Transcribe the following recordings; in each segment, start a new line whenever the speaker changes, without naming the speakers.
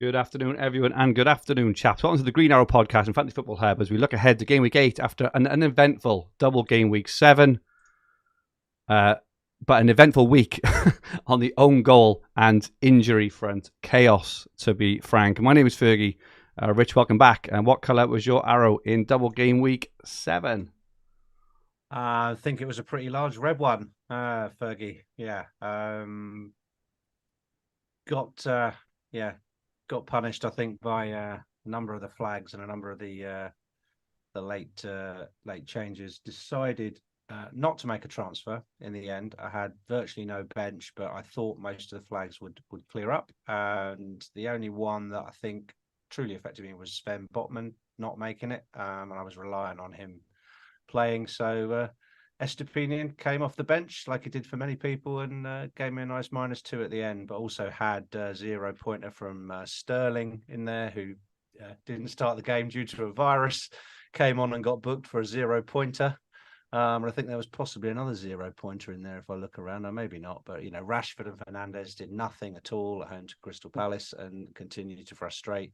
Good afternoon, everyone, and good afternoon, chaps. Welcome to the Green Arrow podcast and Fantasy Football Hub as we look ahead to Game Week 8 after an uneventful double Game Week 7, but an eventful week on the own goal and injury front. Chaos, to be frank. My name is Fergie. Rich, welcome back. And what colour was your arrow in double Game Week 7?
I think it was a pretty large red one, Fergie. Yeah. Got punished, I think, by a number of the flags and a number of the late changes. Decided not to make a transfer in the end. I had virtually no bench, but I thought most of the flags would clear up. And the only one that I think truly affected me was Sven Botman not making it, and I was relying on him playing. So Estepinian came off the bench like he did for many people and gave me a nice -2 at the end, but also had 0-pointer from Sterling in there, who didn't start the game due to a virus, came on and got booked for a 0-pointer. And I think there was possibly another 0-pointer in there if I look around, or maybe not. But, Rashford and Fernandes did nothing at all at home to Crystal Palace and continued to frustrate.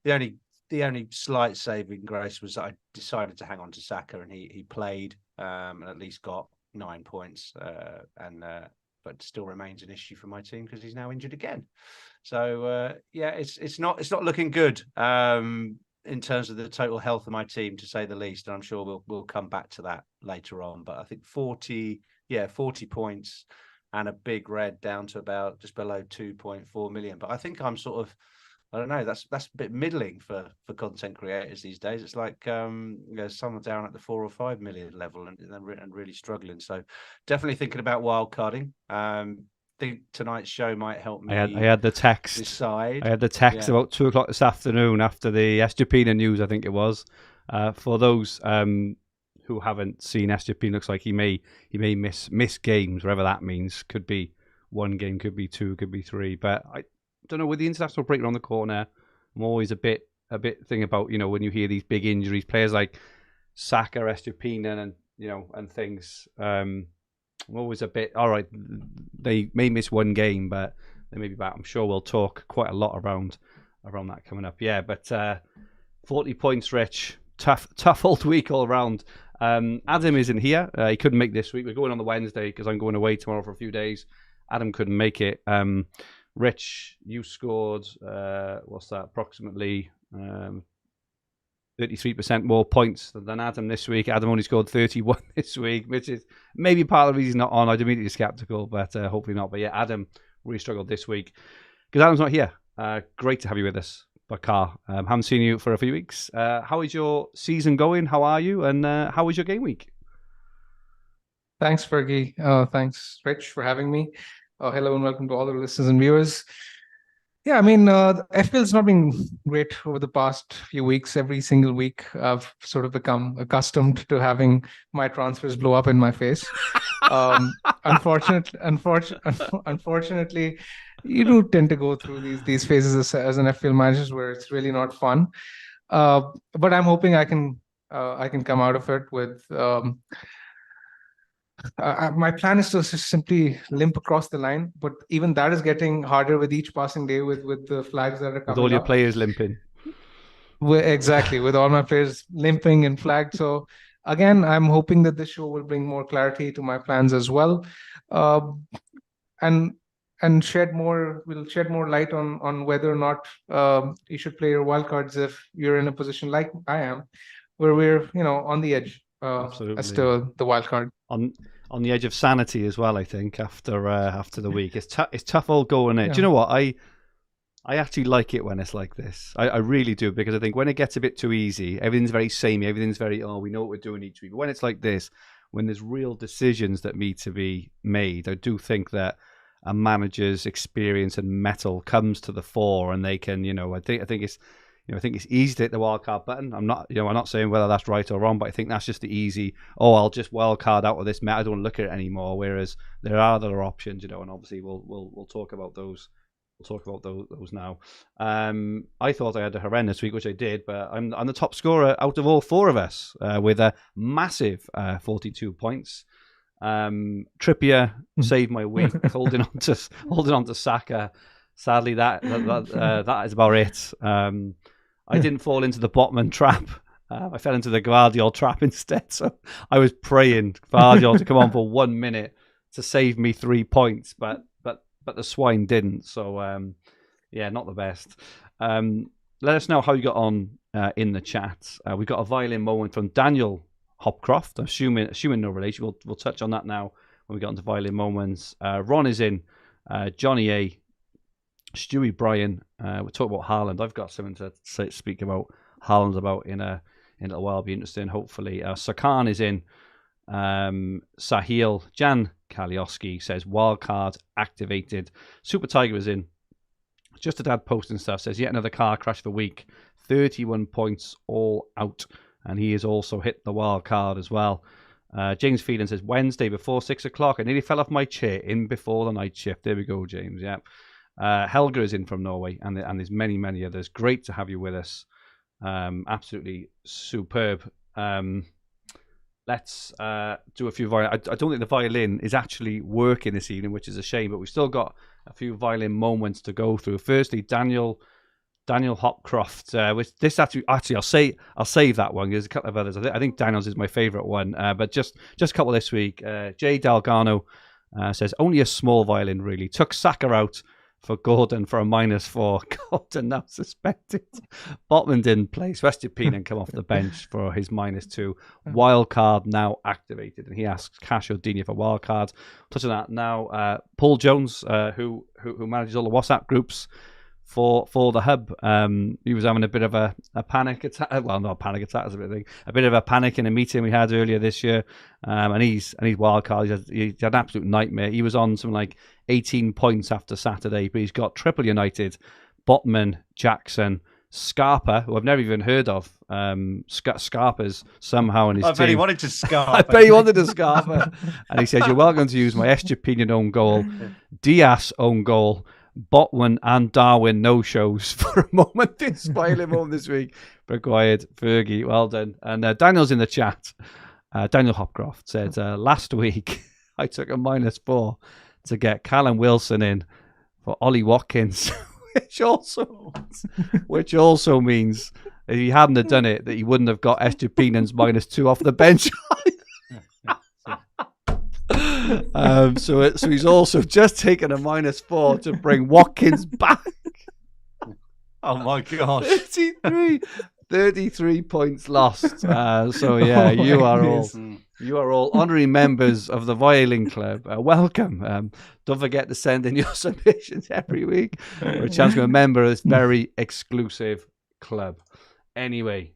The only slight saving grace was that I decided to hang on to Saka, and he played and at least got 9 points, but still remains an issue for my team because he's now injured again. So it's not looking good in terms of the total health of my team, to say the least. And I'm sure we'll come back to that later on. But I think 40 points and a big red down to about just below 2.4 million. But I think I'm sort of, I don't know, that's a bit middling for content creators these days. It's like some are down at the 4 or 5 million level and really struggling. So definitely thinking about wildcarding. Think tonight's show might help me.
I had the text.
Decide.
I had the text about 2:00 this afternoon after the Estepina news, I think it was. For those who haven't seen Estepina, looks like he may miss games, whatever that means. Could be one game, could be two, could be three. But I don't know, with the international break around the corner, I'm always a bit thinking about, when you hear these big injuries, players like Saka, Estepina, and things. I'm always a bit, all right, they may miss one game, but they may be back. I'm sure we'll talk quite a lot around that coming up. Yeah, but 40 points, Rich. Tough old week all around. Adam isn't here. He couldn't make this week. We're going on the Wednesday because I'm going away tomorrow for a few days. Adam couldn't make it. Rich, you scored, approximately 33% more points than Adam this week. Adam only scored 31 this week, which is maybe part of the reason he's not on. I'd immediately skeptical, but hopefully not. But yeah, Adam really struggled this week because Adam's not here. Great to have you with us, Bakar. Haven't seen you for a few weeks. How is your season going? How are you? And how was your game week?
Thanks, Fergie. Thanks, Rich, for having me. Hello and welcome to all the listeners and viewers. Yeah, I mean, FPL's not been great over the past few weeks. Every single week, I've sort of become accustomed to having my transfers blow up in my face. Unfortunately, you do tend to go through these phases as an FPL manager where it's really not fun. But I'm hoping I can come out of it with. My plan is to simply limp across the line, but even that is getting harder with each passing day with the flags that are coming.
With all your players limping.
Exactly, with all my players limping and flagged. So again, I'm hoping that this show will bring more clarity to my plans as well, and shed more light on whether or not you should play your wildcards if you're in a position like I am, where we're on the edge.
Absolutely.
As to the wild card.
On the edge of sanity as well, I think, after the week. It's tough all going in.
Yeah.
Do you know what? I actually like it when it's like this. I really do, because I think when it gets a bit too easy, everything's very samey, everything's very, we know what we're doing each week. But when it's like this, when there's real decisions that need to be made, I do think that a manager's experience and mettle comes to the fore, and they can, I think it's easy to hit the wildcard button. I'm not saying whether that's right or wrong, but I think that's just the easy. I'll just wildcard out of this match. I don't want to look at it anymore. Whereas there are other options, and obviously we'll talk about those. We'll talk about those now. I thought I had a horrendous week, which I did, but I'm the top scorer out of all four of us with a massive 42 points. Trippier saved my week, holding on to Saka. sadly, that is about it. I didn't fall into the Botman trap. I fell into the Guardiola trap instead. So I was praying Guardiola to come on for 1 minute to save me 3 points, but the swine didn't. So yeah, not the best. Let us know how you got on in the chat. We got a violin moment from Daniel Hopcroft. Assuming no relation. We'll touch on that now when we get onto violin moments. Ron is in. Johnny A. Stewie Bryan. We're talking about Haaland. I've got something to speak about Haaland about in a little while. Be interesting, hopefully. Sakan is in. Sahil. Jan Kalioski says wildcard activated. Super Tiger is in. Just a dad posting stuff. Says yet another car crash of the week. 31 points all out. And he has also hit the wild card as well. James Phelan says Wednesday before 6 o'clock. I nearly fell off my chair in before the night shift. There we go, James. Yeah. Helga is in from Norway, and there's many others. Great to have you with us. Absolutely superb. Let's do a few violin. I don't think the violin is actually working this evening, which is a shame, but we've still got a few violin moments to go through. Firstly, Daniel Hopcroft. Which this actually I'll save that one. There's a couple of others. I think Daniel's is my favourite one. But just a couple this week. Jay Dalgano says only a small violin really. Took Saka out for Gordon for a -4. Gordon now suspended. Botman didn't play. Swestupinen come off the bench for his -2. Wildcard now activated, and he asks Cash or Dina for wildcard. Touching that now. Paul Jones, who manages all the WhatsApp groups for the hub. He was having a bit of a panic attack. Well, not a panic attack, is a bit of a thing. A bit of a panic in a meeting we had earlier this year. And he's wildcard. He had an absolute nightmare. He was on something like 18 points after Saturday, but he's got triple United, Botman, Jackson, Scarpa, who I've never even heard of. Scarpa's somehow in his team.
I bet he wanted to Scarpa.
I bet he wanted to Scarpa. And he said, you're welcome to use my Estupinian own goal, Diaz own goal, Botman and Darwin no-shows for a moment. Inspiring moment this week. Required Fergie. Well done. And Daniel's in the chat. Daniel Hopcroft said, last week I took a -4 to get Callum Wilson in for Ollie Watkins, which also means if he hadn't have done it, that he wouldn't have got Estupinan's -2 off the bench. So he's also just taken a -4 to bring Watkins back.
Oh my gosh.
33 points lost. So yeah, you are all honorary members of the Violin Club. Welcome. Don't forget to send in your submissions every week for a chance to be a member of this very exclusive club. Anyway,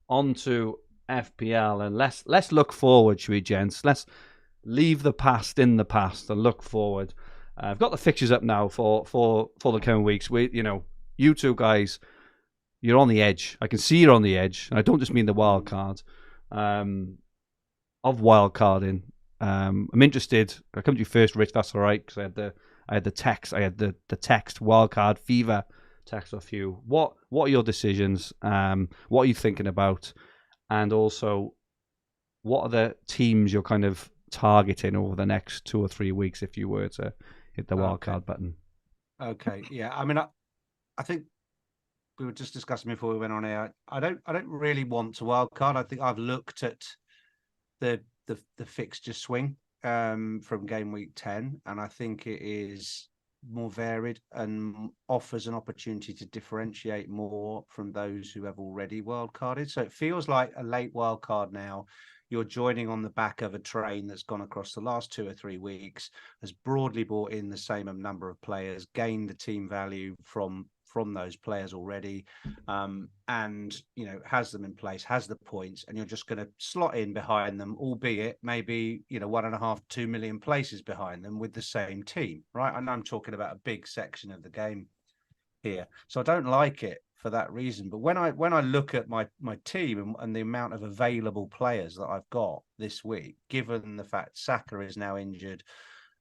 on to FPL, and let's look forward, shall we, gents? Let's leave the past in the past and look forward. I've got the fixtures up now for the coming weeks. You two guys, you're on the edge. I can see you're on the edge, and I don't just mean the wild card. Of wild carding, I'm interested. I'll come to you first, Rich. That's all right, because I had the text. I had the text wildcard fever text off you. What are your decisions? What are you thinking about? And also, what are the teams you're kind of targeting over the next 2 or 3 weeks if you were to hit the wildcard button?
Okay, yeah. I mean, I think we were just discussing before we went on air. I don't really want to wildcard. I think I've looked at the fixture swing from game week 10, and I think it is more varied and offers an opportunity to differentiate more from those who have already wildcarded. So it feels like a late wildcard now. You're joining on the back of a train that's gone across the last 2 or 3 weeks, has broadly brought in the same number of players, gained the team value from those players already, and has them in place, has the points, and you're just going to slot in behind them, albeit maybe 1.5-2 million places behind them with the same team, right? And I'm talking about a big section of the game here, so I don't like it for that reason. But when I look at my team and the amount of available players that I've got this week, given the fact Saka is now injured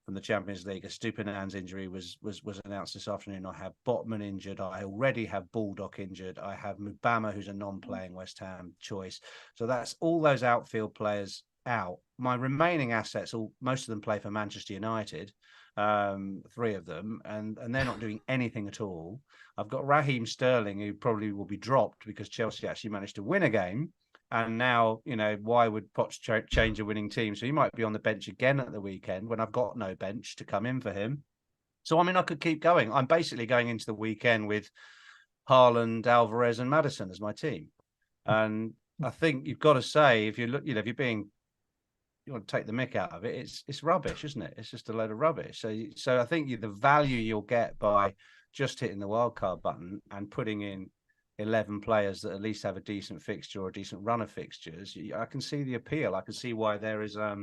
from the Champions League, Estupinan's injury was announced this afternoon. I have Botman injured. I already have Baldock injured. I have Mubama, who's a non-playing West Ham choice. So that's all those outfield players out. My remaining assets, most of them play for Manchester United, 3 of them, and they're not doing anything at all. I've got Raheem Sterling, who probably will be dropped because Chelsea actually managed to win a game. And now, why would Poch change a winning team? So he might be on the bench again at the weekend when I've got no bench to come in for him. So, I could keep going. I'm basically going into the weekend with Haaland, Alvarez, and Maddison as my team. And I think you've got to say, if you look, if you want to take the mick out of it, it's rubbish, isn't it? It's just a load of rubbish. So I think the value you'll get by just hitting the wildcard button and putting in 11 players that at least have a decent fixture or a decent run of fixtures, I can see the appeal. I can see why there is a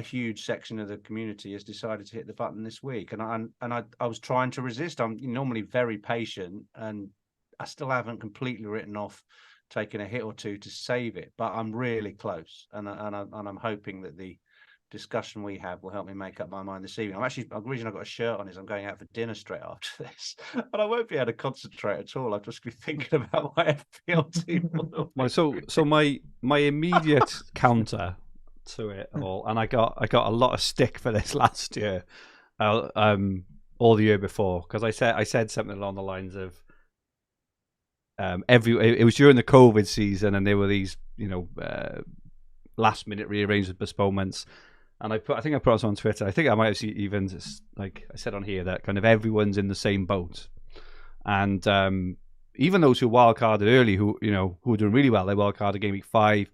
huge section of the community has decided to hit the button this week. And I was trying to resist. I'm normally very patient, and I still haven't completely written off taking a hit or two to save it, but I'm really close, and I'm hoping that the discussion we have will help me make up my mind this evening. The reason I've got a shirt on is I'm going out for dinner straight after this, and I won't be able to concentrate at all. I'll just be thinking about my FPL team.
So my immediate counter to it all, and I got a lot of stick for this last year, or the year before, because I said something along the lines of it was during the COVID season, and there were these last minute rearranged postponements, and I think I put us on Twitter. I think I might have seen even like I said on here that kind of everyone's in the same boat, and even those who wildcarded early, who were doing really well, they wildcarded game week 5,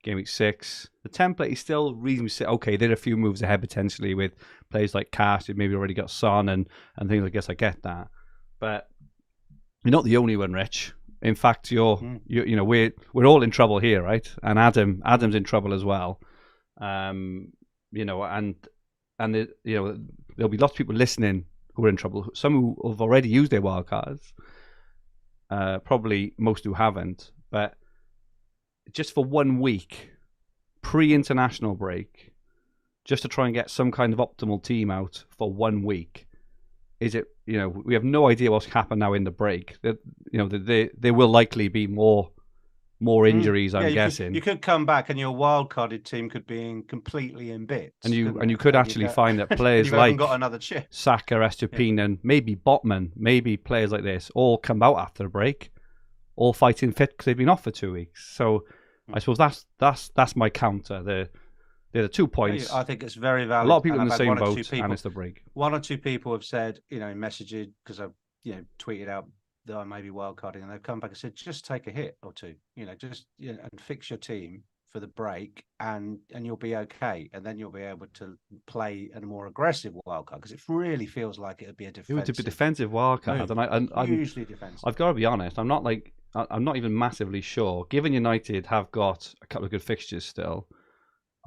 game week 6. The template is still reasonably okay. They're a few moves ahead potentially with players like Cash, who maybe already got Son and things. I guess I get that, but you're not the only one, Rich. In fact, we're all in trouble here, right? And Adam's in trouble as well. And there'll be lots of people listening who are in trouble. Some who have already used their wildcards, probably most who haven't. But just for 1 week, pre-international break, just to try and get some kind of optimal team out for 1 week. Is it, we have no idea what's happened now in the break. There will likely be more injuries, I'm guessing.
You could come back and your wildcarded team could be completely in bits.
And you could actually find that players like
got another chip.
Saka, Estupinian, maybe Botman, maybe players like this all come out after the break, all fighting fit because they've been off for 2 weeks. So I suppose that's my counter. There are 2 points.
I think it's very valid.
A lot of people in the same boat, and it's the break.
1 or 2 people have said, in messages, because I've tweeted out that I may be wildcarding, and they've come back and said, just take a hit or two, and fix your team for the break, and you'll be okay, and then you'll be able to play a more aggressive wildcard, because it really feels like it would be a defensive.
It would be a defensive wildcard, and I'm
usually defensive.
I've got to be honest. I'm not even massively sure. Given United have got a couple of good fixtures still,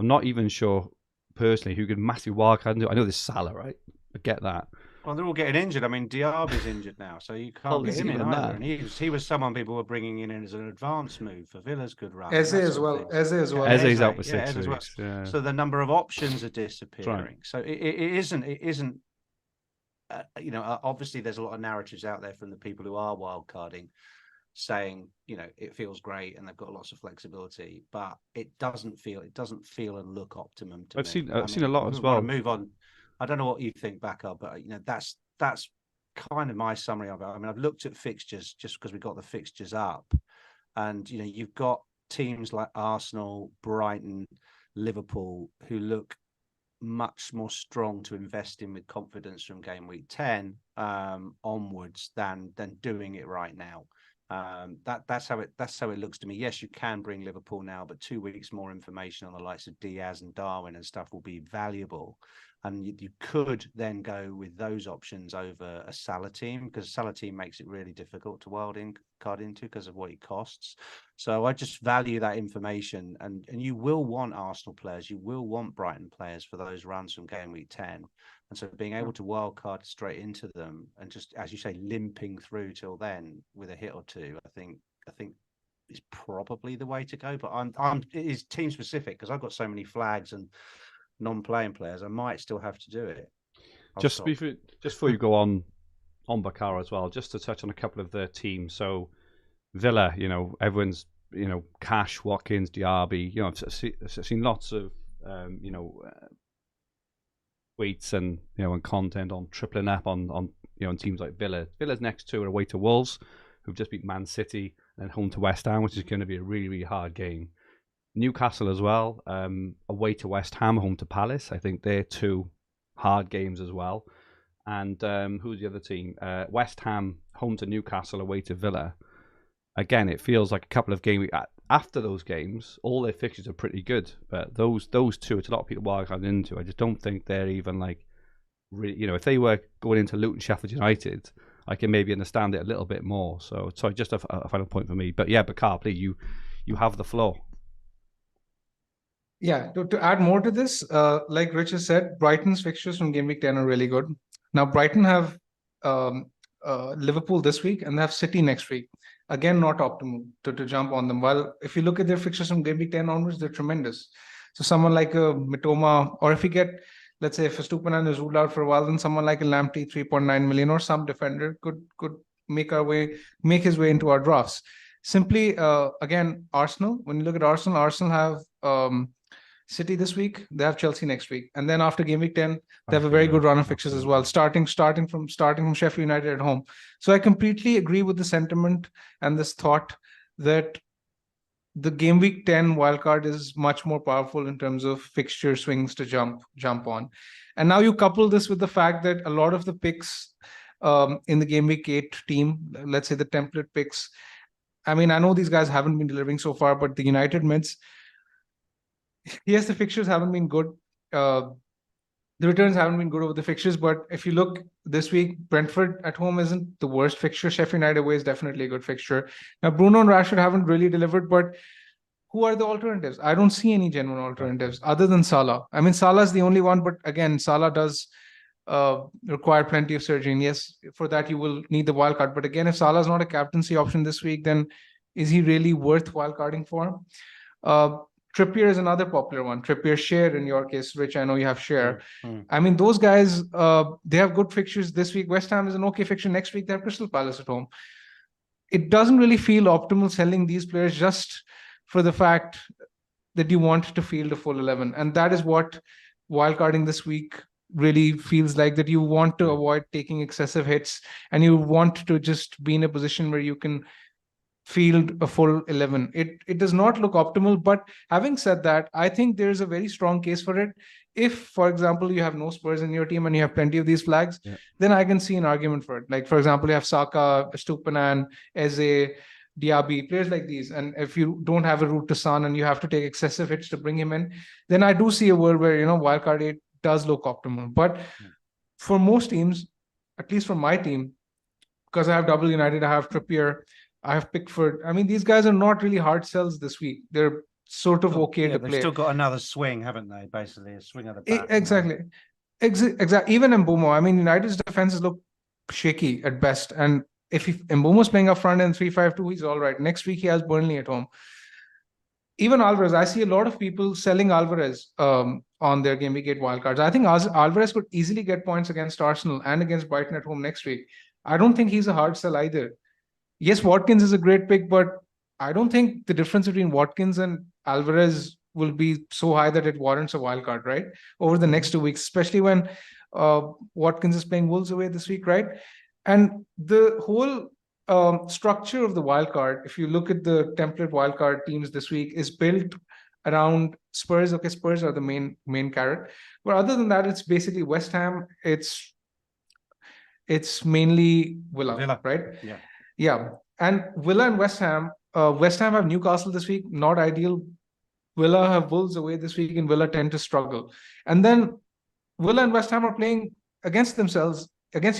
I'm not even sure personally who could massive wildcard do. I know there's Salah, right? I get that.
Well, they're all getting injured. I mean, Diaby's injured now, so you can't get him in either. And he was someone people were bringing in as an advance move for Villa's good run.
Eze as well. Eze
out for 6 weeks.
Well. Yeah. So the number of options are disappearing. Right. So it isn't. Obviously there's a lot of narratives out there from the people who are wildcarding, saying it feels great and they've got lots of flexibility, but it doesn't feel and look optimum to me.
I've seen a lot as well.
Move on. I don't know what you think, Bakar, but that's kind of my summary of it. I mean, I've looked at fixtures just because we got the fixtures up, and you've got teams like Arsenal, Brighton, Liverpool who look much more strong to invest in with confidence from game week 10 onwards than doing it right now. That's how it looks to me. Yes, you can bring Liverpool now, but 2 weeks more information on the likes of Diaz and Darwin and stuff will be valuable. And you could then go with those options over a Salah team, because a Salah team makes it really difficult to wildcard into because of what it costs. So I just value that information, and you will want Arsenal players, you will want Brighton players for those runs from game week 10. And so being able to wildcard straight into them and just, as you say, limping through till then with a hit or two, I think is probably the way to go. But it is team specific, because I've got so many flags and non-playing players, I might still have to do it.
Just before you go on Bakar as well, just to touch on a couple of the teams. So Villa, everyone's Cash, Watkins, Diaby. I've seen lots of tweets and and content on tripling up on teams like Villa. Villa's next two are away to Wolves, who've just beat Man City, and home to West Ham, which is going to be a really, really hard game. Newcastle as well, away to West Ham, home to Palace. I think they're two hard games as well. And who's the other team? West Ham, home to Newcastle, away to Villa. Again, it feels like a couple of games after those games, all their fixtures are pretty good. But those two, it's a lot of people wildcarding into. I just don't think they're even like really. If they were going into Luton, Sheffield United, I can maybe understand it a little bit more. So just a final point for me. But yeah, Bakar, please, you have the floor.
Yeah, to add more to this, like Richard said, Brighton's fixtures from Game Week 10 are really good. Now, Brighton have Liverpool this week, and they have City next week. Again, not optimal to jump on them. While if you look at their fixtures from Game Week 10 onwards, they're tremendous. So someone like a Mitoma, or if you get, let's say, if a Stupinan is ruled out for a while, then someone like a Lamptey, 3.9 million, or some defender could make his way into our drafts. Simply, again, Arsenal. When you look at Arsenal have City this week, they have Chelsea next week, and then after Game Week 10, they have a very good run of fixtures as well, starting from Sheffield United at home. So I completely agree with the sentiment and this thought that the Game Week 10 wildcard is much more powerful in terms of fixture swings to jump on. And now you couple this with the fact that a lot of the picks in the Game Week 8 team, let's say the template picks, I mean, I know these guys haven't been delivering so far, but the United mids, yes, the fixtures haven't been good. The returns haven't been good over the fixtures, but if you look this week, Brentford at home isn't the worst fixture. Sheffield United away is definitely a good fixture. Now, Bruno and Rashford haven't really delivered, but who are the alternatives? I don't see any genuine alternatives other than Salah. I mean, Salah is the only one, but again, Salah does require plenty of surgery. And yes, for that, you will need the wild card. But again, if Salah is not a captaincy option this week, then is he really worth wildcarding for? Trippier is another popular one. Trippier, Share in your case, Rich, I know you have Share. I mean, those guys, they have good fixtures this week. West Ham is an okay fixture. Next week, they have Crystal Palace at home. It doesn't really feel optimal selling these players just for the fact that you want to field a full 11. And that is what wildcarding this week really feels like, that you want to avoid taking excessive hits and you want to just be in a position where you can field a full 11. It does not look optimal, but having said that, I think there's a very strong case for it. If, for example, you have no Spurs in your team and you have plenty of these flags, then I can see an argument for it. Like, for example, you have Saka, Stupinan, Eze, Diaby, players like these. And if you don't have a route to Son and you have to take excessive hits to bring him in, then I do see a world where, wildcard 8 does look optimal. But for most teams, at least for my team, because I have double United, I have Trippier, I have Pickford. I mean, these guys are not really hard sells this week. They're sort of okay to play.
They've still got another swing, haven't they? Basically, a swing of the bat.
Exactly. Even Mbeumo. I mean, United's defenses look shaky at best. And if Mbeumo's playing up front in 3-5-2, he's all right. Next week, he has Burnley at home. Even Alvarez, I see a lot of people selling Alvarez on their Game Week 8 wildcards. I think Alvarez could easily get points against Arsenal and against Brighton at home next week. I don't think he's a hard sell either. Yes, Watkins is a great pick, but I don't think the difference between Watkins and Alvarez will be so high that it warrants a wild card, right? Over the next 2 weeks, especially when Watkins is playing Wolves away this week, right? And the whole structure of the wild card, if you look at the template wild card teams this week, is built around Spurs. Okay, Spurs are the main carrot. But other than that, it's basically West Ham. It's mainly Villa, right? Yeah. And Villa and West Ham have Newcastle this week, not ideal. Villa have Wolves away this week, and Villa tend to struggle. And then Villa and West Ham are playing against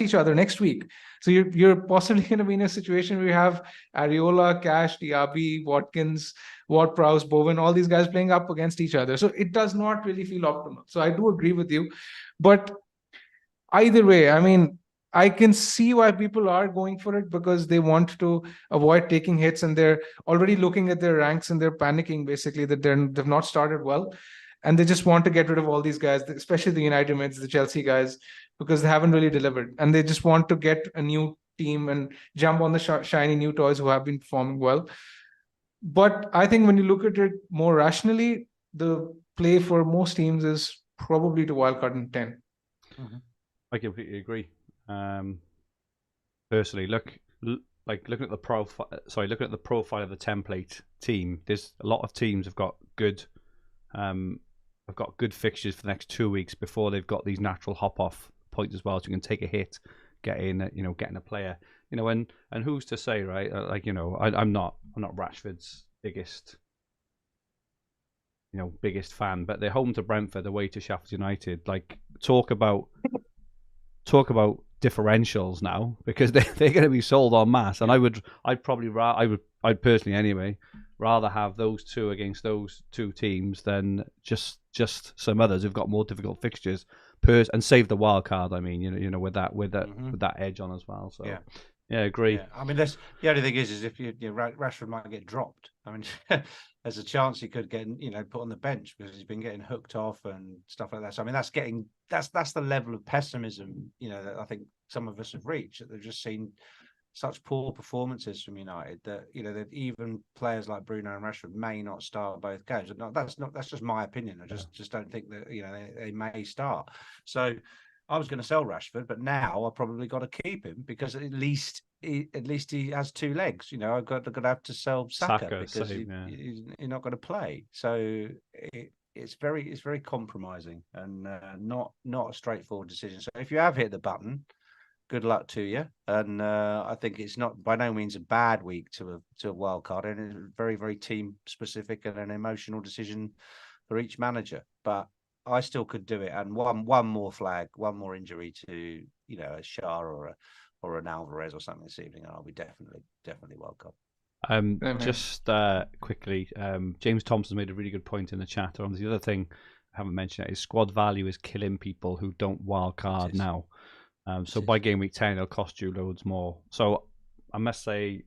each other next week. So you're possibly going to be in a situation where you have Areola, Cash, Diaby, Watkins, Ward-Prowse, Bowen, all these guys playing up against each other. So it does not really feel optimal. So I do agree with you. But either way, I mean, I can see why people are going for it, because they want to avoid taking hits and they're already looking at their ranks and they're panicking basically that they've not started well. And they just want to get rid of all these guys, especially the United mids, the Chelsea guys, because they haven't really delivered. And they just want to get a new team and jump on the shiny new toys who have been performing well. But I think when you look at it more rationally, the play for most teams is probably to wildcard in 10.
I completely agree. Personally, looking at the profile. Looking at the profile of the template team, there's a lot of teams have got good fixtures for the next 2 weeks before they've got these natural hop off points as well, so you can take a hit, getting a player. And who's to say, right? I'm not Rashford's biggest fan, but they're home to Brentford, away to Sheffield United. Like, talk about differentials now, because they're going to be sold en masse, and I'd personally anyway rather have those two against those two teams than just some others who've got more difficult fixtures and save the wild card. I mean, with that edge on as well. So yeah, agree.
Yeah. I mean, the only thing is if Rashford might get dropped. I mean, there's a chance he could get put on the bench because he's been getting hooked off and stuff like that. So I mean, that's the level of pessimism that I think some of us have reached. That they've just seen such poor performances from United that that even players like Bruno and Rashford may not start both games. No, that's just my opinion. I just don't think that they may start. So I was going to sell Rashford, but now I've probably got to keep him because at least he has two legs. I've got to have to sell Saka because he's not going to play. So it's very compromising and not a straightforward decision. So if you have hit the button, good luck to you. And I think it's not by no means a bad week to a wild card, and it's very, very team specific and an emotional decision for each manager. But I still could do it, and one more flag, one more injury to a Shah or an Alvarez or something this evening, and I'll be definitely welcome.
Just quickly, James Thompson made a really good point in the chat. The other thing I haven't mentioned is squad value is killing people who don't wild card now. So by game week 10, it'll cost you loads more. So I must say,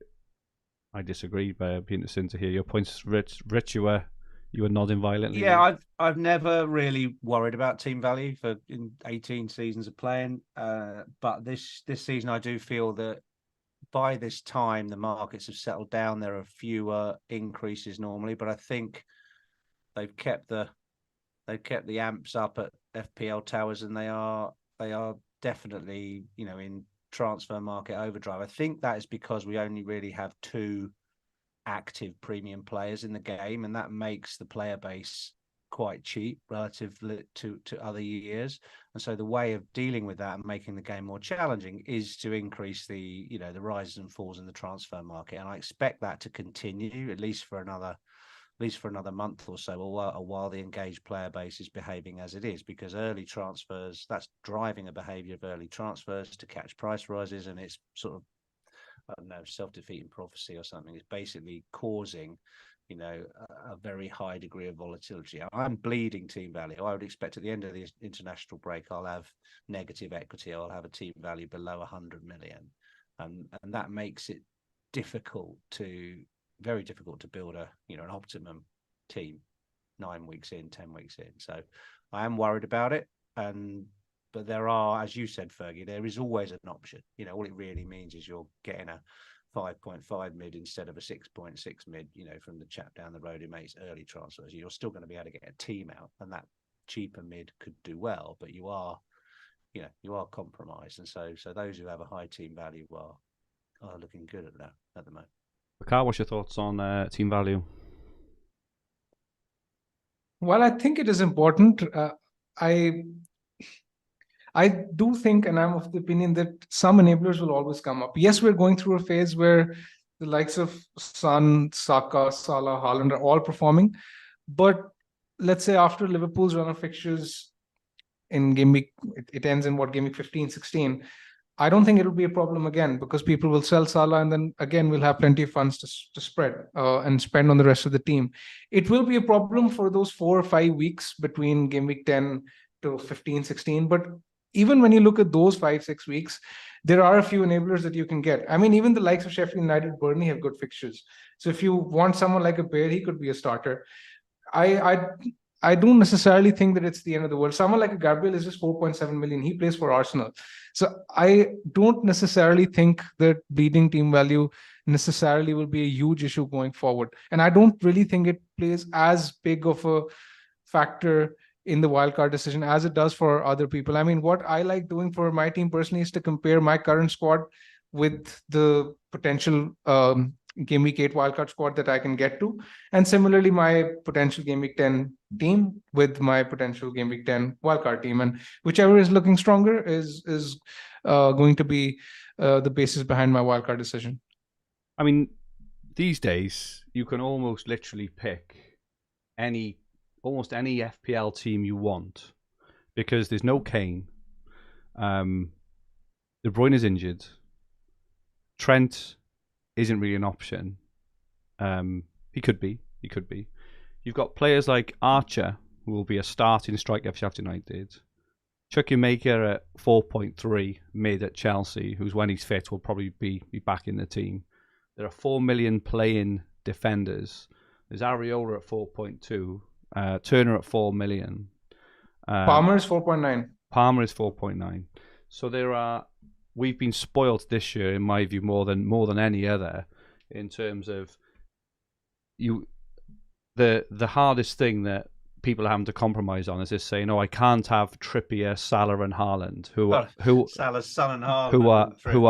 I disagree. But it'd be interesting to hear your points, Rich. You were nodding violently.
Yeah, I've never really worried about team value in 18 seasons of playing. But this season, I do feel that by this time the markets have settled down. There are fewer increases normally, but I think they've kept the amps up at FPL towers, and they are definitely in transfer market overdrive. I think that is because we only really have two active premium players in the game, and that makes the player base quite cheap relative to other years. And so the way of dealing with that and making the game more challenging is to increase the the rises and falls in the transfer market, and I expect that to continue at least for another month or so, while the engaged player base is behaving as it is, because early transfers, that's driving a behavior of early transfers to catch price rises, and it's sort of, I don't know, self-defeating prophecy or something. It's basically causing a very high degree of volatility. I'm bleeding team value. I would expect at the end of the international break I'll have negative equity. I'll have a team value below 100 million, and that makes it very difficult to build an optimum team 9 weeks in, 10 weeks in. So I am worried about it. But there are, as you said, Fergie, there is always an option. All it really means is you're getting a 5.5 mid instead of a 6.6 mid, from the chap down the road who makes early transfers. You're still going to be able to get a team out, and that cheaper mid could do well, but you are compromised. And so those who have a high team value are looking good at that at the moment.
Carl, what's your thoughts on team value?
Well, I think it is important. I do think, and I'm of the opinion that some enablers will always come up. Yes, we're going through a phase where the likes of Son, Saka, Salah, Haaland are all performing. But let's say after Liverpool's run of fixtures in game week, it ends in game week 15, 16. I don't think it'll be a problem again, because people will sell Salah, and then again we'll have plenty of funds to spread and spend on the rest of the team. It will be a problem for those 4 or 5 weeks between game week 10 to 15, 16. But even when you look at those 5-6 weeks, there are a few enablers that you can get. I mean, even the likes of Sheffield United, Burnley have good fixtures. So if you want someone like a Bear, he could be a starter. I don't necessarily think that it's the end of the world. Someone like a Gabriel is just 4.7 million. He plays for Arsenal. So I don't necessarily think that bleeding team value necessarily will be a huge issue going forward. And I don't really think it plays as big of a factor in the wildcard decision as it does for other people. I mean, what I like doing for my team personally is to compare my current squad with the potential Game Week 8 wildcard squad that I can get to. And similarly, my potential Game Week 10 team with my potential Game Week 10 wildcard team. And whichever is looking stronger is going to be the basis behind my wildcard decision.
I mean, these days, you can almost literally pick almost any FPL team you want because there's no Kane. De Bruyne is injured. Trent isn't really an option. He could be. You've got players like Archer, who will be a starting striker for Sheffield United. Chukwuemeka at 4.3 mid at Chelsea, who's when he's fit will probably be back in the team. There are 4 million playing defenders. There's Areola at 4.2, Turner at 4 million.
Palmer is 4.9.
Palmer is 4.9. So we've been spoilt this year, in my view, more than any other, in terms of the hardest thing that people are having to compromise on is this saying, "Oh, I can't have Trippier, Salah, and Haaland, who
Salah's son and Haaland,
who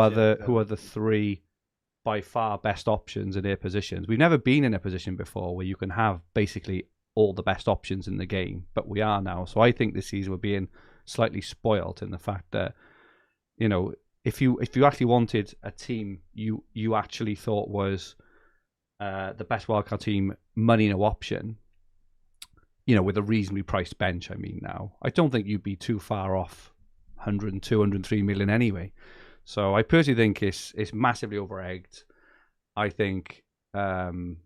are the three by far best options in their positions." We've never been in a position before where you can have basically all the best options in the game, but we are now. So I think this season we're being slightly spoilt in the fact that, you know, if you actually wanted a team you actually thought was the best wildcard team, money no option, you know, with a reasonably priced bench, I mean, now, I don't think you'd be too far off 102, 103 million anyway. So I personally think it's massively over-egged. I think, then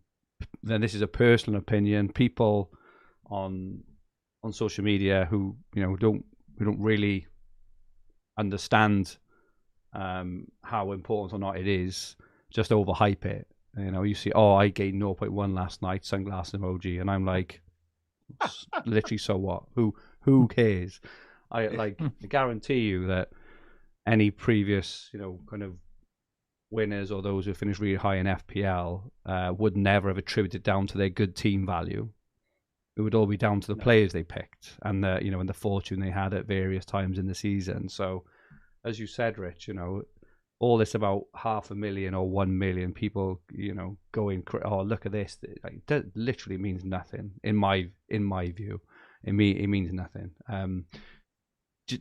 this is a personal opinion, people on social media who, you know, don't really understand how important or not it is, just overhype it. You know, you see, oh, I gained 0.1 last night, sunglass emoji, and I'm like, literally, so what? Who cares? I guarantee you that any previous, you know, kind of winners or those who finished really high in FPL would never have attributed down to their good team value. It would all be down to the players they picked and the, you know, and the fortune they had at various times in the season. So, as you said, Rich, you know, all this about 500,000 or 1 million people, you know, going, oh, look at this. That literally means nothing in my view. It means nothing.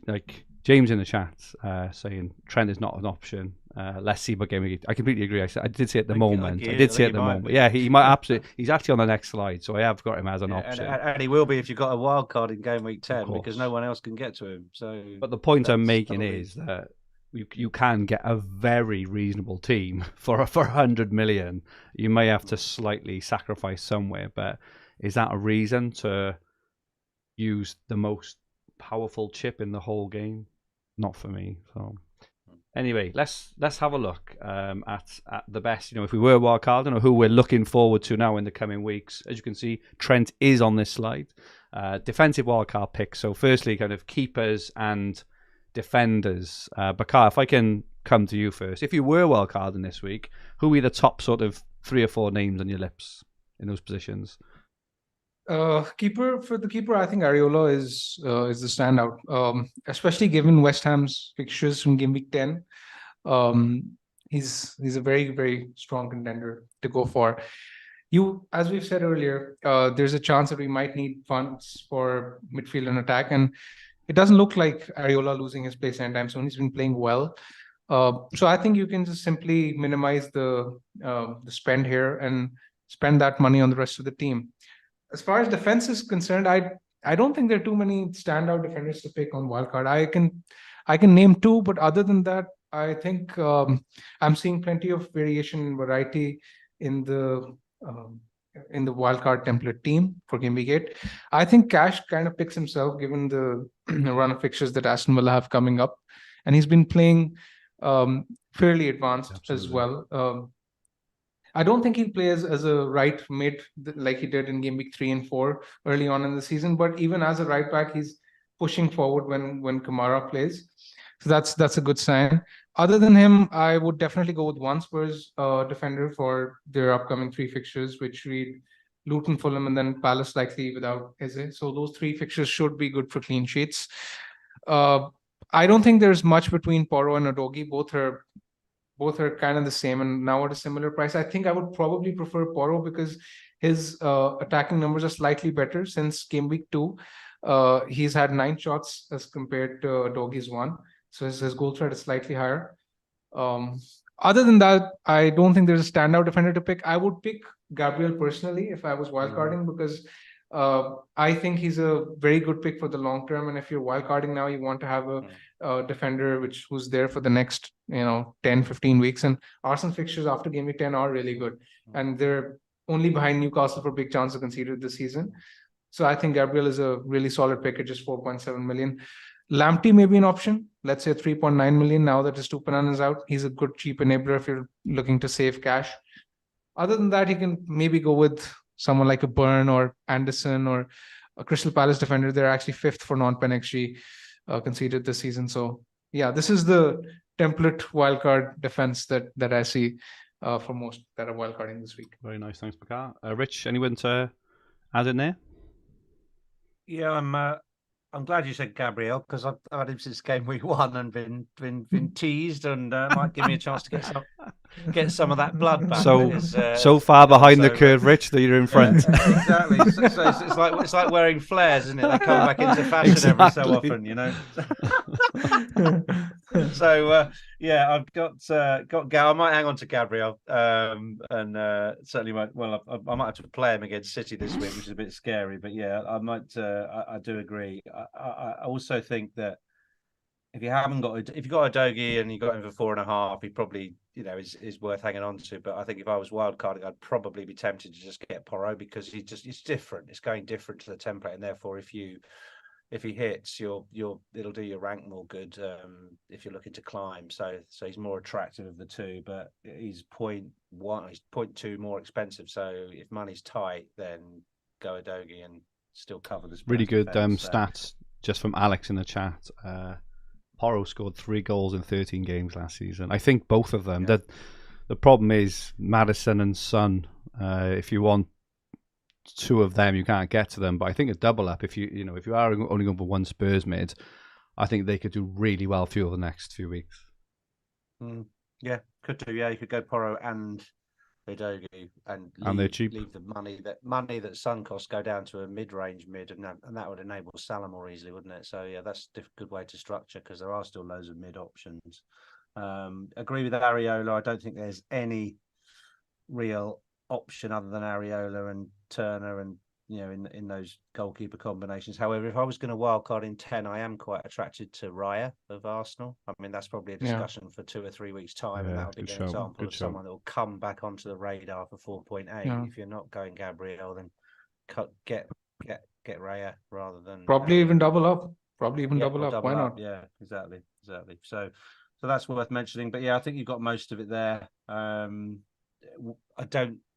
Like James in the chat saying Trent is not an option. Let's see what Gameweek. I completely agree. I did say at the moment. Yeah, he might absolutely. He's actually on the next slide, so I have got him as an option.
And he will be if you've got a wild card in Gameweek 10 because no one else can get to him. So,
but the point I'm making is that you can get a very reasonable team for 100 million. You may have to slightly sacrifice somewhere, but is that a reason to use the most powerful chip in the whole game? Not for me. So anyway, let's have a look at the best. You know, if we were wildcard, you know, who we're looking forward to now in the coming weeks. As you can see, Trent is on this slide. Defensive wildcard picks. So firstly, kind of keepers and defenders. Bakar, if I can come to you first. If you were wildcarding this week, who are the top sort of 3 or 4 names on your lips in those positions?
Keeper, I think Areola is the standout, especially given West Ham's fixtures from Game Week 10. He's a very, very strong contender to go for. As we've said earlier, there's a chance that we might need funds for midfield and attack, and it doesn't look like Areola losing his place anytime soon. He's been playing well. So I think you can just simply minimize the spend here and spend that money on the rest of the team. As far as defense is concerned, I don't think there are too many standout defenders to pick on wildcard. I can name 2, but other than that, I think I'm seeing plenty of variation and variety in the wildcard template team for Game Week 8. I think Cash kind of picks himself given the run of fixtures that Aston Villa have coming up, and he's been playing fairly advanced as well. I don't think he plays as a right mid like he did in Game Week 3 and 4 early on in the season, but even as a right back, he's pushing forward when Kamara plays. So that's a good sign. Other than him, I would definitely go with one Spurs defender for their upcoming 3 fixtures, which read Luton, Fulham, and then Palace likely without Eze. So those 3 fixtures should be good for clean sheets. I don't think there's much between Porro and Udogie. Both are kind of the same and now at a similar price. I think I would probably prefer Porro because his attacking numbers are slightly better since game week 2. He's had 9 shots as compared to Udogie's 1. So his goal threat is slightly higher. Other than that, I don't think there's a standout defender to pick. I would pick Gabriel personally if I was wildcarding because I think he's a very good pick for the long term. And if you're wildcarding now, you want to have a defender who's there for the next 10, 15 weeks. And Arsenal fixtures after game week 10 are really good. And they're only behind Newcastle for big chances conceded this season. So I think Gabriel is a really solid pick at just 4.7 million. Lamptey may be an option. Let's say 3.9 million now that his Stupinan is out. He's a good cheap enabler if you're looking to save cash. Other than that, you can maybe go with someone like a Burn or Anderson or a Crystal Palace defender. They're actually 5th for non-pen XG conceded this season. So yeah, this is the template wildcard defense that I see for most that are wildcarding this week.
Very nice, thanks, Bakar. Rich, anyone to add in there?
Yeah, I'm glad you said Gabriel because I've had him since game week 1 and been teased and might give me a chance to get some of that blood back.
So far behind the curve, Rich, that you're in front.
Exactly. So it's like wearing flares, isn't it? They come back into fashion every so often, So yeah, I've got Gal. I might hang on to Gabriel, and certainly might. Well, I might have to play him against City this week, which is a bit scary. But yeah, I might. I do agree. I also think that if you've got a Udogie and you got him for 4.5, he probably is worth hanging on to. But I think if I was wildcarding, I'd probably be tempted to just get Porro because it's different. It's going different to the template, and therefore if he hits, it'll do your rank more good if you're looking to climb. So he's more attractive of the two, but he's 0.1, he's 0.2 more expensive. So if money's tight, then go Udogie and still cover this.
Really good stats just from Alex in the chat. Porro scored 3 goals in 13 games last season. I think both of them. Yeah. The problem is Maddison and Son. If you want 2 of them, you can't get to them. But I think a double up, if you are only going for 1 Spurs mid, I think they could do really well for you over the next few weeks.
Yeah, could do. Yeah, you could go Porro and Udogie and
they're cheap.
Leave the money that Sun costs go down to a mid-range mid, and that would enable Salah more easily, wouldn't it? So yeah, that's a good way to structure because there are still loads of mid options. Agree with Areola. I don't think there's any real option other than Areola and Turner and in those goalkeeper combinations. However, if I was going to wildcard in 10, I am quite attracted to Raya of Arsenal. I mean, that's probably a discussion for 2 or 3 weeks' time, and that would be an example of someone that will come back onto the radar for 4.8. If you're not going Gabriel, then get Raya rather than
probably even double up. Double up. Why not?
Yeah, exactly. So that's worth mentioning. But yeah, I think you've got most of it there.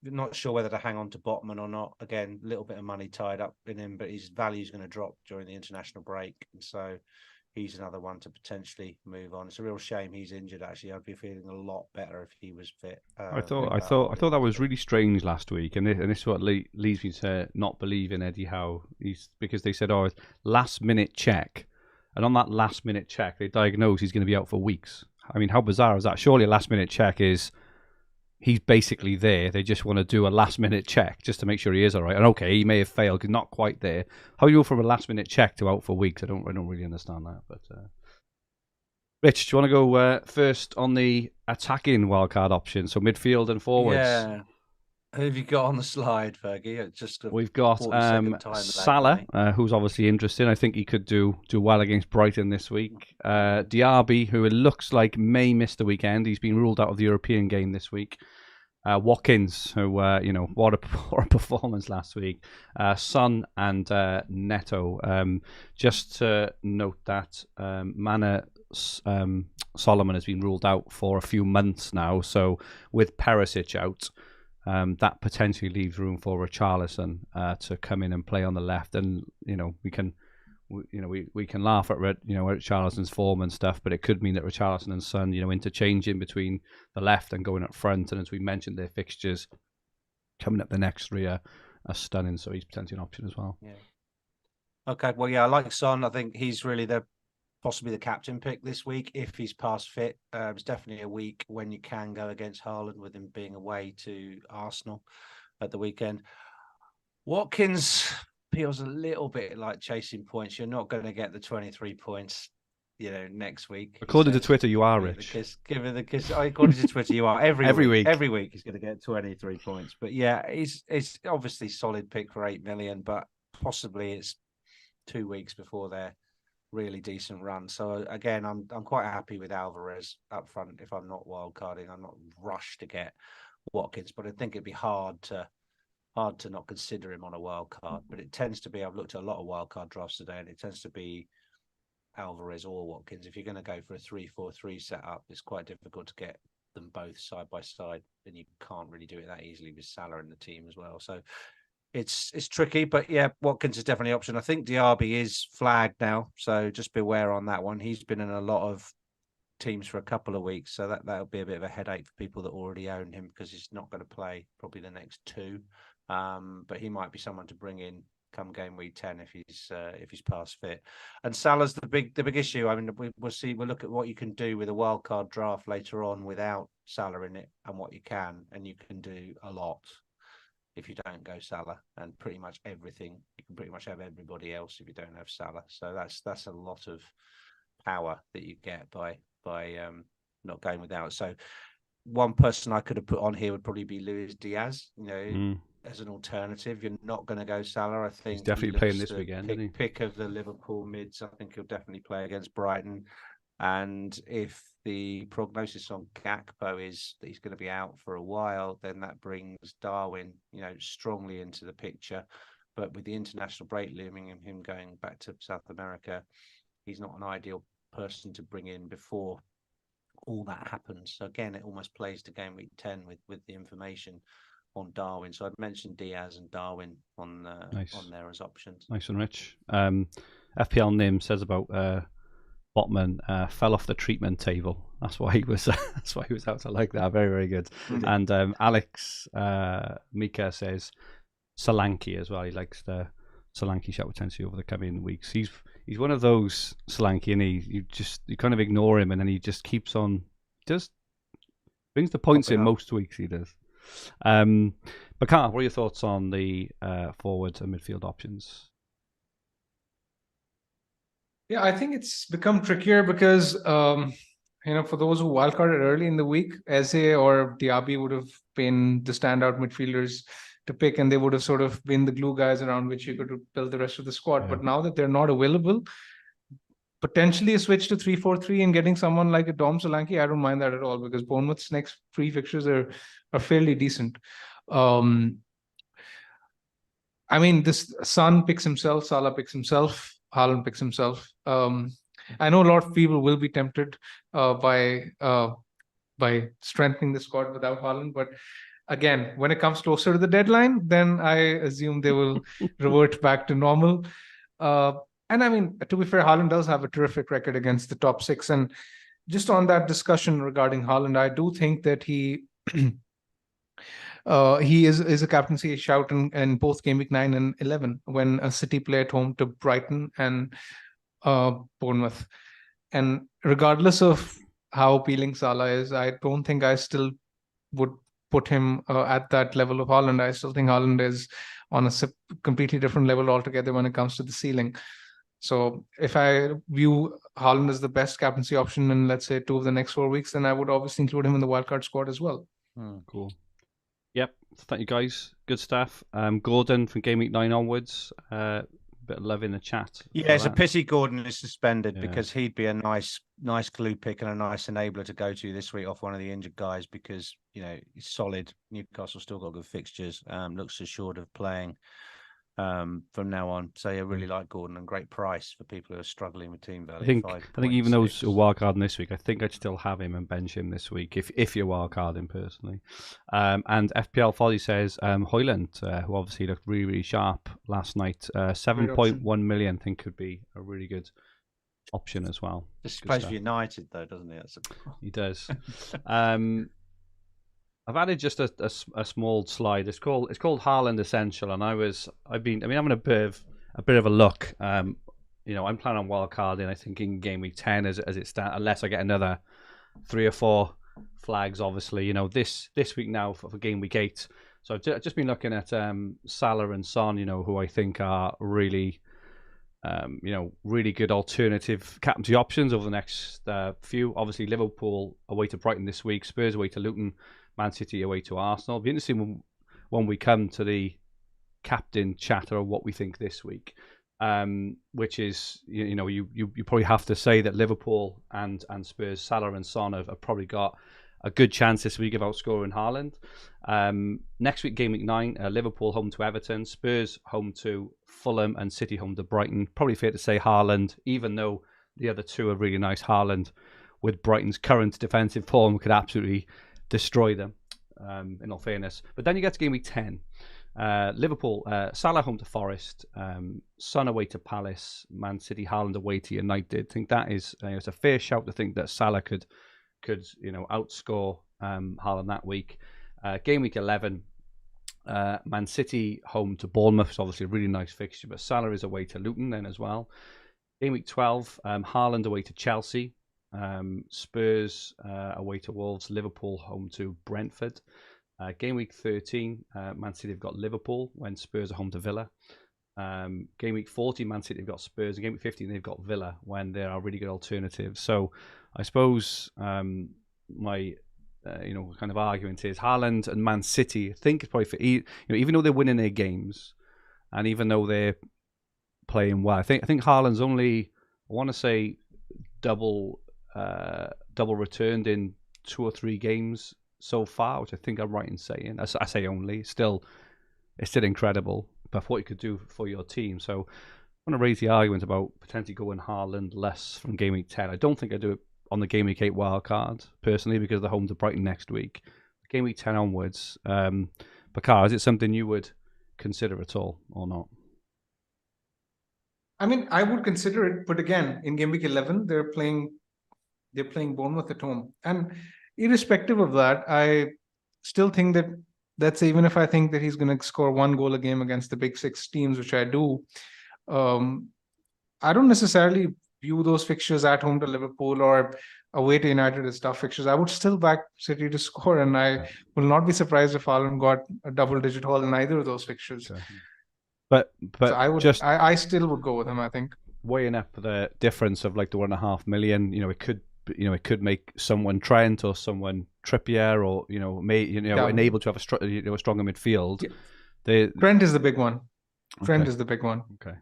Not sure whether to hang on to Botman or not. Again, a little bit of money tied up in him, but his value is going to drop during the international break, and so he's another one to potentially move on. It's a real shame he's injured. Actually, I'd be feeling a lot better if he was fit.
I thought that was really strange last week, and this is what leads me to not believe in Eddie Howe. Because they said, it's last minute check, and on that last minute check, they diagnosed he's going to be out for weeks. I mean, how bizarre is that? Surely a last minute check is. He's basically there. They just want to do a last-minute check just to make sure he is all right. And okay, he may have failed, not quite there. How you go from a last-minute check to out for weeks? I don't really understand that. But Rich, do you want to go first on the attacking wildcard option? So midfield and forwards.
Yeah. Who have you got on the slide, Fergie?
We've got Salah, who's obviously interesting. I think he could do well against Brighton this week. Diaby, who it looks like may miss the weekend. He's been ruled out of the European game this week. Watkins, who what a performance last week. Son and Neto. Just to note that Mana Solomon has been ruled out for a few months now. So with Perisic out. That potentially leaves room for Richarlison to come in and play on the left, and we can we can laugh at Richarlison's form and stuff, but it could mean that Richarlison and Son, interchanging between the left and going up front. And as we mentioned, their fixtures coming up the next 3 are stunning. So he's potentially an option as well.
Yeah. Okay. Well, yeah, I like Son. I think he's really possibly the captain pick this week if he's past fit. It's definitely a week when you can go against Haaland with him being away to Arsenal at the weekend. Watkins feels a little bit like chasing points. You're not going to get the 23 points, next week.
According to Twitter, you are, Rich.
According to Twitter, you are. Every week. Every week he's going to get 23 points. But yeah, it's obviously solid pick for 8 million, but possibly it's 2 weeks before their really decent run. So again, I'm quite happy with Alvarez up front. If I'm not wildcarding, I'm not rushed to get Watkins, but I think it'd be hard to not consider him on a wild card. But it tends to be, I've looked at a lot of wild card drafts today, and it tends to be Alvarez or Watkins. If you're going to go for a 3-4-3 setup, it's quite difficult to get them both side by side, and you can't really do it that easily with Salah in the team as well. So it's tricky, but yeah, Watkins is definitely an option. I think Diaby is flagged now, so just beware on that one. He's been in a lot of teams for a couple of weeks, so that'll be a bit of a headache for people that already own him, because he's not going to play probably the next 2. But he might be someone to bring in come game week 10 if he's past fit. And Salah's the big issue. I mean, we'll look at what you can do with a wildcard draft later on without Salah in it, and what you can do a lot if you don't go Salah, and pretty much everything. You can pretty much have everybody else if you don't have Salah. So that's a lot of power that you get by not going without. So one person I could have put on here would probably be Luis Diaz, as an alternative. You're not going to go Salah. I think
he's definitely playing this weekend, isn't he?
Pick of the Liverpool mids. I think he'll definitely play against Brighton. And if the prognosis on Gakpo is that he's going to be out for a while, then that brings Darwin, strongly into the picture. But with the international break looming and him going back to South America, he's not an ideal person to bring in before all that happens. So again, it almost plays to game week 10 with the information on Darwin. So I'd mentioned Diaz and Darwin on there as options.
Nice and Rich. FPL name says about Botman fell off the treatment table. That's why he was. That's why he was out. I like that. Very, very good. And Alex Mika says Solanke as well. He likes the Solanke shout potentially over the coming weeks. He's one of those Solanke, and you kind of ignore him, and then he just keeps on. Just brings the points in most weeks. He does. But Carl, what are your thoughts on the forward and midfield options?
Yeah, I think it's become trickier because, for those who wildcarded early in the week, Eze or Diaby would have been the standout midfielders to pick, and they would have sort of been the glue guys around which you could build the rest of the squad. Yeah. But now that they're not available, potentially a switch to 3-4-3 and getting someone like a Dom Solanke, I don't mind that at all, because Bournemouth's next 3 fixtures are fairly decent. This Son picks himself, Salah picks himself, Haaland picks himself. I know a lot of people will be tempted by strengthening the squad without Haaland, but again, when it comes closer to the deadline, then I assume they will revert back to normal. And to be fair, Haaland does have a terrific record against the top 6. And just on that discussion regarding Haaland, I do think that he is a captaincy shout in both game week 9 and 11 when City play at home to Brighton and Bournemouth. And regardless of how appealing Salah is, I don't think I still would put him at that level of Haaland. I still think Haaland is on a completely different level altogether when it comes to the ceiling. So if I view Haaland as the best captaincy option in, let's say, 2 of the next 4 weeks, then I would obviously include him in the wildcard squad as well.
Cool. Yep. Thank you, guys. Good stuff. Gordon from Game Week 9 onwards. Bit of love in the chat.
Yeah, it's a pity Gordon is suspended because he'd be a nice glue pick and a nice enabler to go to this week off one of the injured guys, because, he's solid. Newcastle still got good fixtures. Looks assured of playing. from now on. So I really like Gordon, and great price for people who are struggling with team value.
I think even those who wildcarding this week, I think I'd still have him and bench him this week if you're wildcarding personally. And FPL Folly says Haaland, who obviously looked really, really sharp last night, 7.1 million, I think could be a really good option as well.
Just plays for United though, doesn't he?
He does. I've added just a small slide. It's called Haaland Essential, and I've been having a bit of a look. I'm planning on wildcarding. I think in game week 10 as it stands, unless I get another 3 or 4 flags. Obviously, this week now for game week 8. So I've just been looking at Salah and Son. Who I think are really, really good alternative captaincy options over the next few. Obviously, Liverpool away to Brighton this week. Spurs away to Luton. Man City away to Arsenal. It'll be interesting when we come to the captain chatter of what we think this week, which is, you probably have to say that Liverpool and Spurs, Salah and Son have probably got a good chance this week of outscoring Haaland. Next week, game week 9, Liverpool home to Everton, Spurs home to Fulham, and City home to Brighton. Probably fair to say Haaland, even though the other two are really nice, Haaland, with Brighton's current defensive form, could absolutely destroy them, in all fairness. But then you get to game week 10. Liverpool, Salah home to Forest, Son away to Palace, Man City, Haaland away to United. I think that is it's a fair shout to think that Salah could outscore Haaland that week. Game week 11, Man City home to Bournemouth. It's obviously a really nice fixture, but Salah is away to Luton then as well. Game week 12, Haaland away to Chelsea. Spurs away to Wolves, Liverpool home to Brentford. Game week 13, Man City have got Liverpool when Spurs are home to Villa. Game week 14, Man City have got Spurs. And game week 15, they've got Villa when there are really good alternatives. So I suppose my kind of argument is Haaland and Man City. I think it's probably for even though they're winning their games and even though they're playing well, I think Haaland's only, I want to say, double returned in 2 or 3 games so far, which I think I'm right in saying. I say only. It's still incredible, but what you could do for your team. So I want to raise the argument about potentially going Haaland less from game week 10. I don't think I do it on the game week 8 wild card personally because they're home to Brighton next week. Game week 10 onwards, Bakar, is it something you would consider at all or not?
I mean, I would consider it, but again, in game week 11, they're playing Bournemouth at home, and irrespective of that, I still think that's even if I think that he's going to score 1 goal a game against the big 6 teams, which I do. I don't necessarily view those fixtures at home to Liverpool or away to United as tough fixtures. I would still back City to score, and I will not be surprised if Haaland got a double-digit haul in either of those fixtures.
Sure. But so
I still would go with him. I think
weighing up the difference of like the 1.5 million, it could make someone Trent or someone Trippier or enable to have a stronger midfield.
Yeah. Trent is the big one. Trent is the big one.
Okay.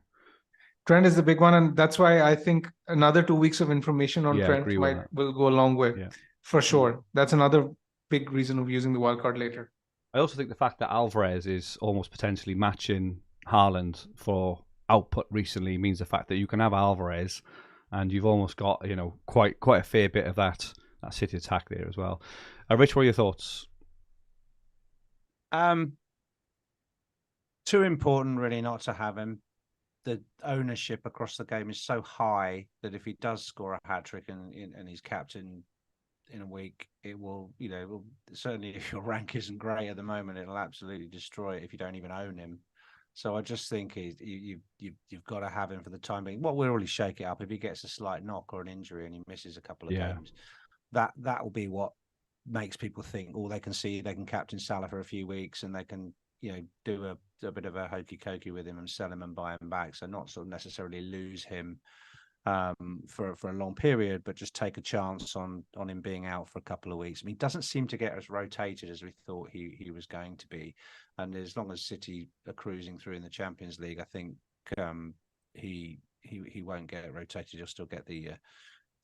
Trent is the big one, and that's why I think another 2 weeks of information on Trent will go a long way. Yeah. For sure. That's another big reason of using the wildcard later.
I also think the fact that Alvarez is almost potentially matching Haaland for output recently means the fact that you can have Alvarez and you've almost got quite a fair bit of that City attack there as well. Rich, what are your thoughts?
Too important really not to have him. The ownership across the game is so high that if he does score a hat-trick and he's captain in a week, it will, certainly if your rank isn't great at the moment, it'll absolutely destroy it if you don't even own him. So I just think you've got to have him for the time being. What will really shake it up if he gets a slight knock or an injury and he misses a couple of games. That will be what makes people think, they can captain Salah for a few weeks and they can do a bit of a hokey cokey with him and sell him and buy him back. So not sort of necessarily lose him for a long period, but just take a chance on him being out for a couple of weeks. I mean, he doesn't seem to get as rotated as we thought he was going to be. And as long as City are cruising through in the Champions League, I think he won't get rotated. He'll still get the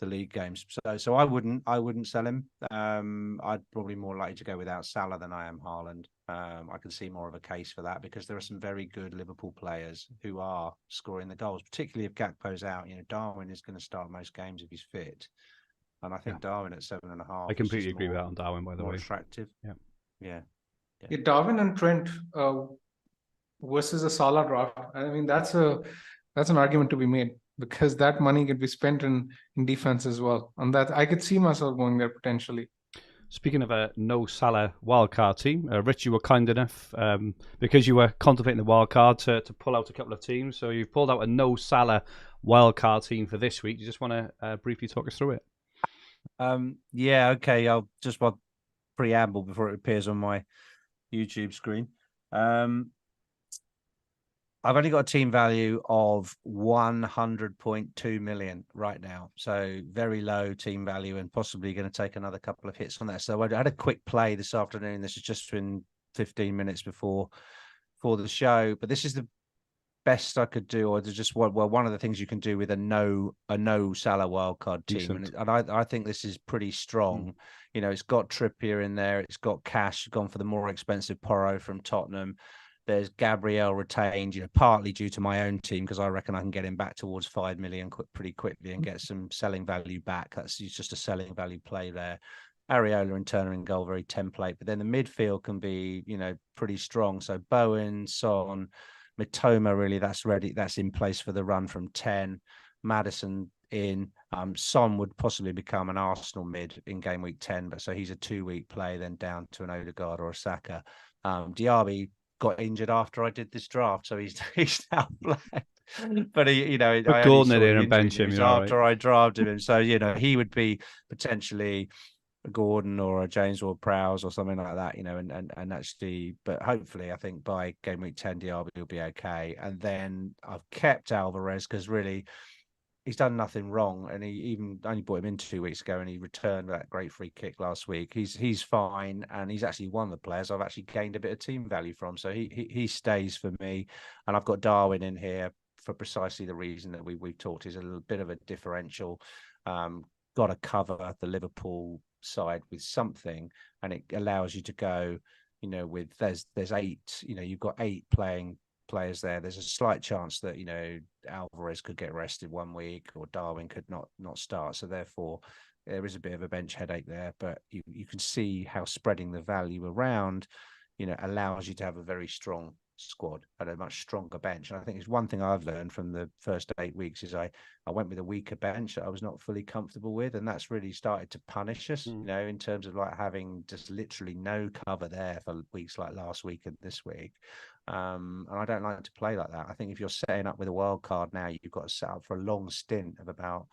league games. So I wouldn't sell him. I'd probably more likely to go without Salah than I am Haaland. I can see more of a case for that because there are some very good Liverpool players who are scoring the goals, particularly if Gakpo's out. Darwin is going to start most games if he's fit, and I think Darwin at 7.5.
I completely agree with that on Darwin, by the way.
More attractive. Yeah.
Darwin and Trent versus a Salah draft. I mean, that's an argument to be made, because that money could be spent in defense as well. And that I could see myself going there potentially.
Speaking of a no Salah wildcard team, Rich, you were kind enough, because you were contemplating the wildcard, to pull out a couple of teams. So you've pulled out a no Salah wildcard team for this week. You just want to briefly talk us through it?
Okay. I'll just preamble before it appears on my YouTube screen. I've only got a team value of 100.2 million right now. So very low team value and possibly going to take another couple of hits on that. So I had a quick play this afternoon. This has just been 15 minutes before the show, but this is the best I could do, or just one of the things you can do with a no Salah wildcard team. And I think this is pretty strong. It's got Trippier in there. It's got cash, gone for the more expensive Porro from Tottenham. There's Gabriel retained, partly due to my own team, because I reckon I can get him back towards 5 million pretty quickly and get some selling value back. That's just a selling value play there. Areola and Turner in goal, very template. But then the midfield can be, pretty strong. So Bowen, Son, Mitoma, really, that's ready. That's in place for the run from 10. Maddison in. Son would possibly become an Arsenal mid in game week 10, but so he's a 2-week play, then down to an Odegaard or a Saka. Diaby got injured after I did this draft, so he's now playing. But I
Gordon in and bench him
after I drafted him, so he would be potentially a Gordon or a James Ward-Prowse or something like that, and actually, but hopefully, I think by game week 10, Diaby will be okay. And then I've kept Alvarez because really, he's done nothing wrong, and he even only brought him in 2 weeks ago, and he returned that great free kick last week. He's fine, and he's actually one of the players I've actually gained a bit of team value from. So he stays for me, and I've got Darwin in here for precisely the reason that we've talked. Is a little bit of a differential. Got to cover the Liverpool side with something, and it allows you to go, with there's 8. You've got 8 players there. There's a slight chance that Alvarez could get rested 1 week, or Darwin could not start. So therefore, there is a bit of a bench headache there. But you can see how spreading the value around, allows you to have a very strong squad and a much stronger bench. And I think it's one thing I've learned from the first 8 weeks is I went with a weaker bench that I was not fully comfortable with, and that's really started to punish us, in terms of like having just literally no cover there for weeks like last week and this week. And I don't like to play like that. I think if you're setting up with a wild card now, you've got to set up for a long stint of about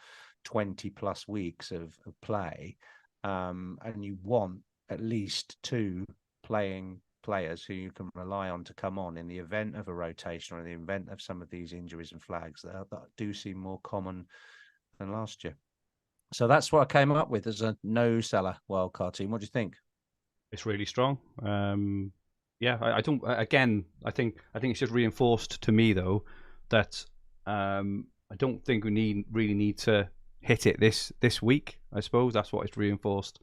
20 plus weeks of play, and you want at least 2 players who you can rely on to come on in the event of a rotation or in the event of some of these injuries and flags that do seem more common than last year. So that's what I came up with as a no Salah wildcard team. What do you think?
It's really strong. I don't. Again, I think it's just reinforced to me though that I don't think we really need to hit it this week. I suppose that's what it's reinforced.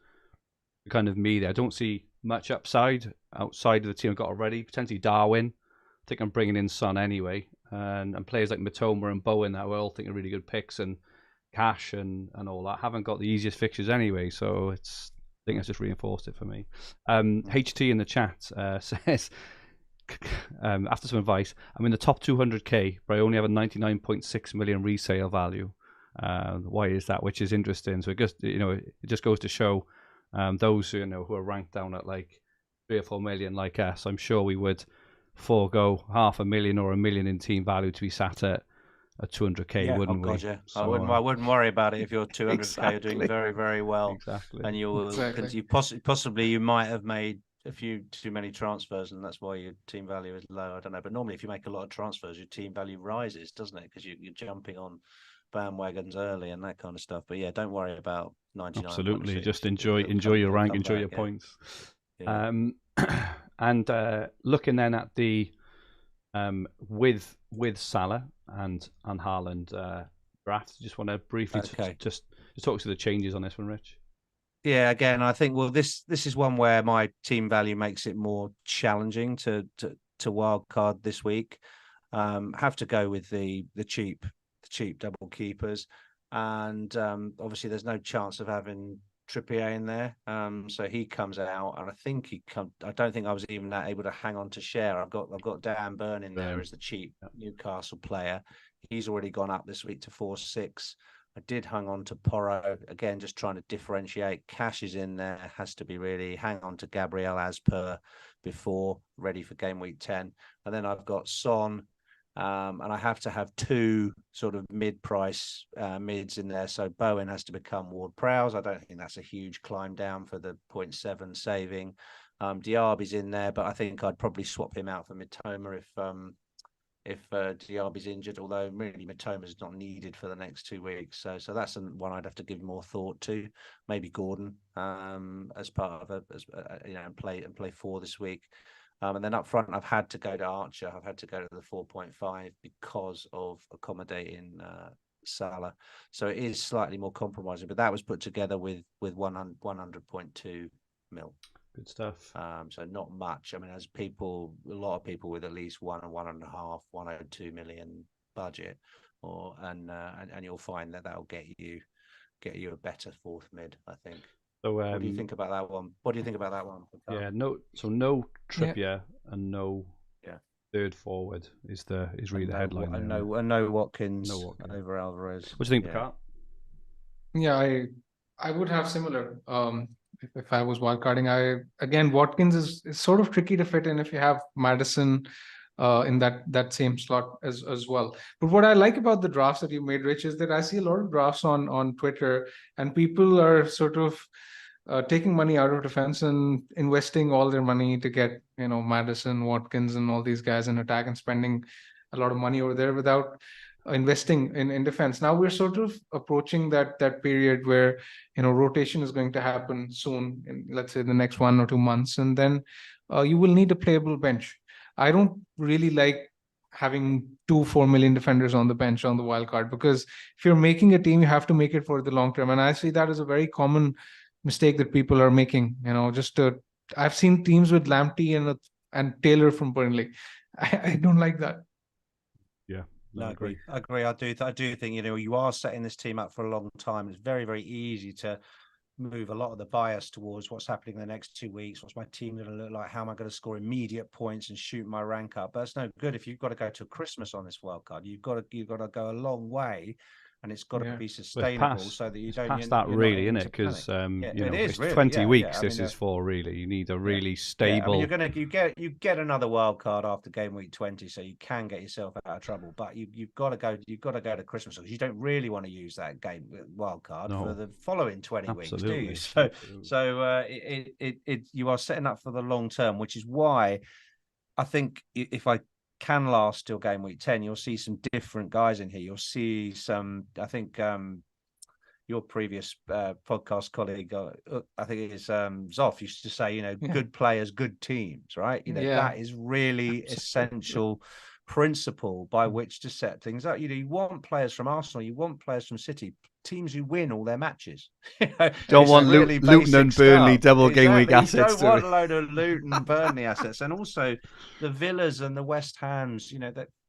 Kind of me there. I don't see much upside outside of the team I've got already. Potentially Darwin. I think I'm bringing in Son anyway, and players like Mitoma and Bowen that I all think are really good picks, and Cash and all that. Haven't got the easiest fixtures anyway, so I think that's just reinforced it for me. HT in the chat says, after some advice, I'm in the top 200k, but I only have a 99.6 million resale value. Why is that? Which is interesting. So it just goes to show those who are ranked down at like 3 or 4 million like us. I'm sure we would forego 500,000 or 1 million in team value to be sat at 200k, wouldn't we?
God, yeah. So, I wouldn't worry about it if you're 200k.
Exactly.
You're doing very, very well.
Exactly.
And you possibly you might have made a few too many transfers, and that's why your team value is low. I don't know, but normally if you make a lot of transfers, your team value rises, doesn't it? Because you're jumping on bandwagons early and that kind of stuff. But yeah, don't worry about 99.
Absolutely, just enjoy your rank, enjoy your points. Yeah. And looking then at the with Salah and Haaland draft, just want to briefly just Just talk to the changes on this one, Rich.
Yeah, again, I think this is one where my team value makes it more challenging to wildcard this week. Have to go with the cheap double keepers, and obviously there's no chance of having Trippier in there. So he comes out, and I don't think I was even able to hang on to share. I've got Dan Burn in there as the cheap Newcastle player. He's already gone up this week to 4-6. I did hang on to Porro again, just trying to differentiate. Cash is in there, has to be really hang on to Gabriel as per before, ready for game week 10. And then I've got Son, and I have to have two sort of mid-price mids in there. So Bowen has to become Ward-Prowse. I don't think that's a huge climb down for the 0.7 saving. Diaby's in there, but I think I'd probably swap him out for Mitoma if Diaby's injured, although really Mitoma's not needed for the next 2 weeks. So that's one I'd have to give more thought to. Maybe Gordon as part of play 4 this week. And then up front, I've had to go to Archer. I've had to go to the 4.5 because of accommodating Salah. So it is slightly more compromising, but that was put together with 100.2 mil.
Good stuff.
So not much. I mean, as a lot of people with at least 1.5, 102 million budget, and you'll find that'll get you a better fourth mid, I think. So, what do you think about that one? Yeah,
no Trippier and no third forward is really the headline.
And no Watkins over Alvarez.
What do you think, Clarke?
Yeah, I would have similar. If I was wildcarding, Watkins is sort of tricky to fit in if you have Maddison in that same slot as well. But what I like about the drafts that you made, Rich, is that I see a lot of drafts on Twitter, and people are sort of taking money out of defense and investing all their money to get Maddison, Watkins, and all these guys in attack, and spending a lot of money over there without investing in defense. Now we're sort of approaching that period where rotation is going to happen soon, in let's say the next 1 or 2 months, and then you will need a playable bench. I don't really like having 2-4 million defenders on the bench on the wild card, because if you're making a team, you have to make it for the long term, and I see that as a very common mistake that people are making. I've seen teams with Lamptey and Taylor from Burnley. I don't like that.
Yeah.
No, I agree. I do think you are setting this team up for a long time. It's very, very easy to move a lot of the bias towards what's happening in the next 2 weeks. What's my team going to look like? How am I going to score immediate points and shoot my rank up? But it's no good if you've got to go to Christmas on this wild card. You've got to go a long way, and it's got to be sustainable so that you don't.
Past that, really, isn't it? Because it's really, 20 weeks. This is for really. You need a really stable.
You get another wild card after game week 20, so you can get yourself out of trouble. But you've got to go to Christmas, because you don't really want to use that game wild card for the following 20 weeks, do you? So you are setting up for the long term, which is why I think if I can last till game week 10, you'll see some different guys in here. You'll see some, I think your previous podcast colleague, I think it is Zoff, used to say, good players, good teams, right? That is really essential principle by which to set things up. You want players from Arsenal, you want players from City, teams who win all their matches.
Don't want really Luton and Burnley double game week assets.
You don't want a load of Luton and Burnley assets, and also the Villas and the West Hams.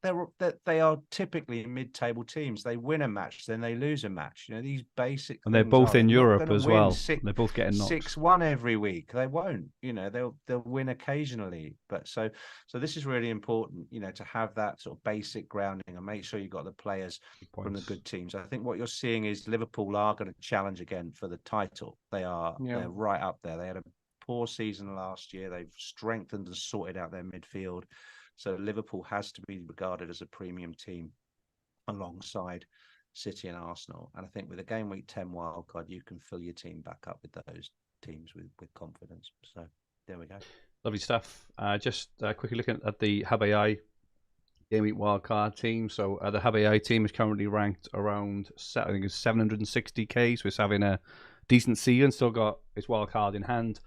They are typically mid-table teams. They win a match, then they lose a match. These basic.
And they're both in Europe as well. They're both getting knocked.
6-1 every week. They won't. They'll win occasionally. But so this is really important. To have that sort of basic grounding and make sure you've got the players from the good teams. I think what you're seeing is Liverpool are going to challenge again for the title. They're right up there. They had a poor season last year. They've strengthened and sorted out their midfield. So Liverpool has to be regarded as a premium team alongside City and Arsenal. And I think with a game week 10 wildcard, you can fill your team back up with those teams with confidence. So there we go.
Lovely stuff. Just quickly looking at the Hub AI game week wildcard team. So the Hub AI team is currently ranked around, I think it's 760k. So it's having a decent season. Still got its wildcard in hand.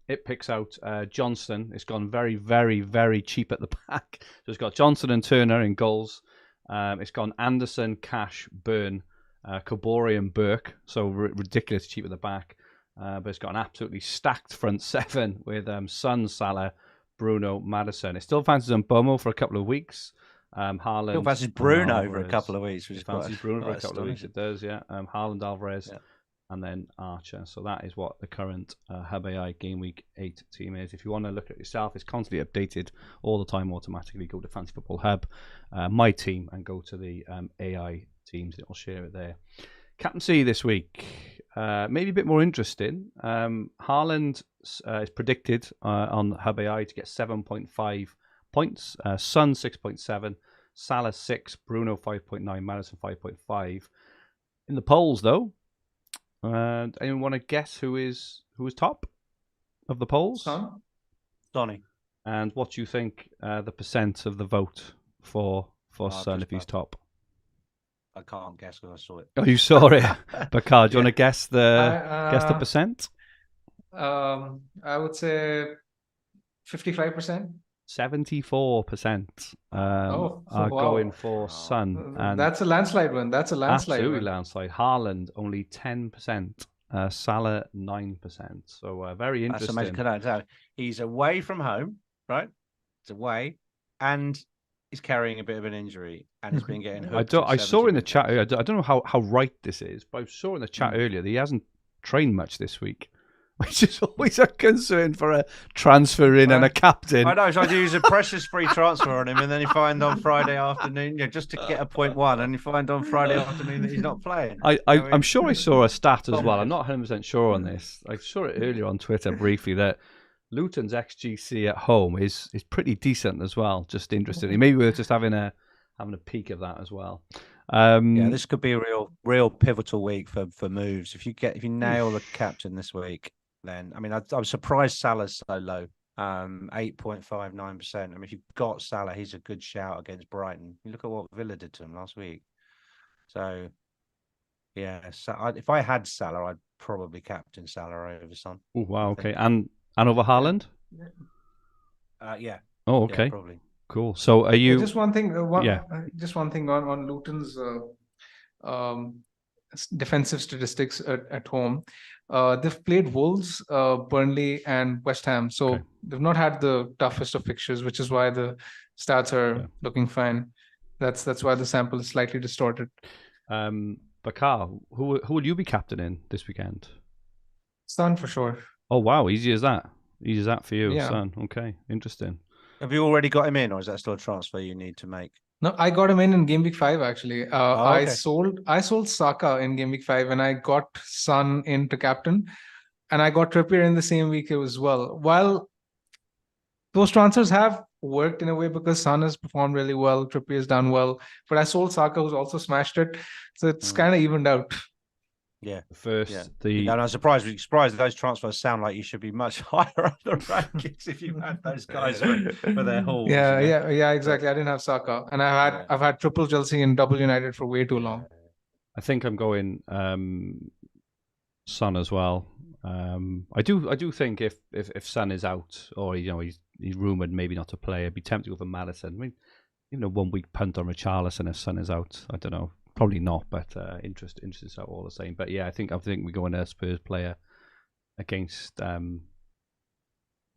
It picks out Johnston. It's gone very, very, very cheap at the back. So it's got Johnson and Turner in goals. It's gone Anderson, Cash, Byrne, Kabori and Burke, so ridiculous cheap at the back. But it's got an absolutely stacked front seven with Son, Salah, Bruno, Maddison. It still fancies Mbomo for a couple of weeks. Haaland.
Still fancies Bruno
Alvarez.
for a couple of weeks, which is
fancies Bruno for a couple of weeks. It does, yeah. Haaland, Alvarez, and then Archer. So that is what the current Hub AI Game Week 8 team is. If you want to look at it yourself, it's constantly updated all the time automatically. Go to Fantasy Football Hub, my team, and go to the AI teams. It will share it there. Captaincy this week, maybe a bit more interesting. Haaland is predicted on Hub AI to get 7.5 points. Son 6.7, Salah 6, Bruno 5.9, Maddison 5.5. In the polls, though, anyone want to guess who is top of the polls?
Sonny.
And what do you think the percent of the vote for Son if he's top?
I can't guess because I saw it.
Oh, you saw it, Bakar. Do you want to guess the percent?
I would say 55%.
74% are going for Son. And
that's a landslide one. That's a landslide.
Absolutely landslide. Haaland only 10%. Salah 9%. So very interesting.
That's amazing. He's away from home, right? He's away, and he's carrying a bit of an injury, and he's been getting hooked.
I saw in the chat. I don't know how right this is, but I saw in the chat earlier that he hasn't trained much this week, which is always a concern for a transfer in and a captain.
I know, so I use a precious free transfer on him, and then you find on Friday afternoon, just to get a 0.1, and you find on Friday afternoon that he's not playing.
I'm sure I saw a stat as well. I'm not 100% sure on this. I saw it earlier on Twitter briefly that Luton's XGC at home is pretty decent as well. Just interestingly, maybe we're just having a peek of that as well.
This could be a real pivotal week for moves. If you nail the captain this week, then I was surprised Salah's so low, 8.59%. I mean, if you've got Salah, he's a good shout against Brighton. You look at what Villa did to him last week. So yeah, so if I had Salah, I'd probably captain Salah over Son.
Oh wow, okay, and over Haaland?
Yeah.
Oh, okay.
Yeah, probably.
Cool. So are you...
Just one thing. Just one thing on Luton's defensive statistics at home. They've played Wolves, Burnley, and West Ham. So they've not had the toughest of fixtures, which is why the stats are looking fine. That's why the sample is slightly distorted.
Bakar, who will you be captaining this weekend?
Son for sure.
Oh wow, easy as that. Easy as that for you,
Yeah.
Son. Okay, interesting.
Have you already got him in, or is that still a transfer you need to make?
No, I got him in Game Week 5 actually.
Okay.
I sold Saka in Game Week 5, and I got Son into captain, and I got Trippier in the same week as well. While those transfers have worked in a way because Son has performed really well, Trippier has done well, but I sold Saka, who's also smashed it, so it's kind of evened out.
Yeah.
And
I'm surprised those transfers sound like you should be much higher up the rankings if you had those guys for their hauls.
Yeah, exactly. I didn't have Saka, and I've had triple Chelsea and double United for way too long.
I think I'm going Son as well. I do think if Son is out, or he's rumoured maybe not to play, I'd be tempted to go for Maddison. I mean, 1 week punt on Richarlison if Son is out. I don't know. Probably not, but interest is out all the same. But yeah, I think we're going a Spurs player against
the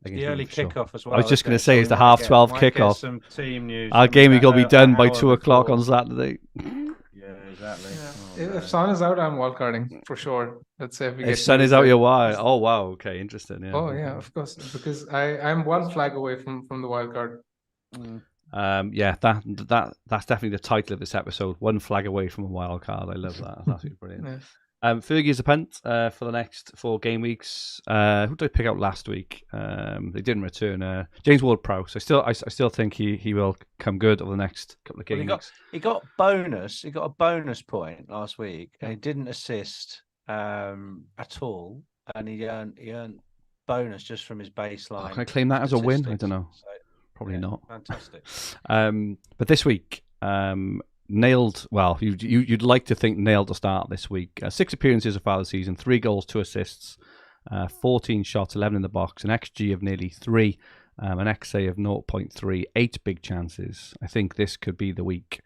early kickoff as well.
I was just going to say it's the 12:30 kickoff.
Some team news.
Our game week will be done by 2:00 on Saturday.
Yeah, exactly.
Yeah. If Son is out, I'm wildcarding for sure. Let's say
if Son is out, you're wild. Oh wow, okay, interesting. Yeah.
Oh yeah, of course, because I'm one flag away from the wildcard.
That's definitely the title of this episode. One flag away from a wild card. I love that. That's absolutely brilliant. Yeah. Fergie is a punt for the next 4 game weeks. Who did I pick out last week? They didn't return. James Ward-Prowse. I still think he will come good over the next couple of game weeks.
He got a bonus point last week, and he didn't assist at all, and he earned bonus just from his baseline.
Can I claim that as a win? I don't know. So, probably not.
Fantastic.
But this week, nailed. Well, you'd like to think nailed to start this week. 6 appearances so far this season, 3 goals, 2 assists, 14 shots, 11 in the box, an XG of nearly 3, an XA of 0.3, 8 big chances. I think this could be the week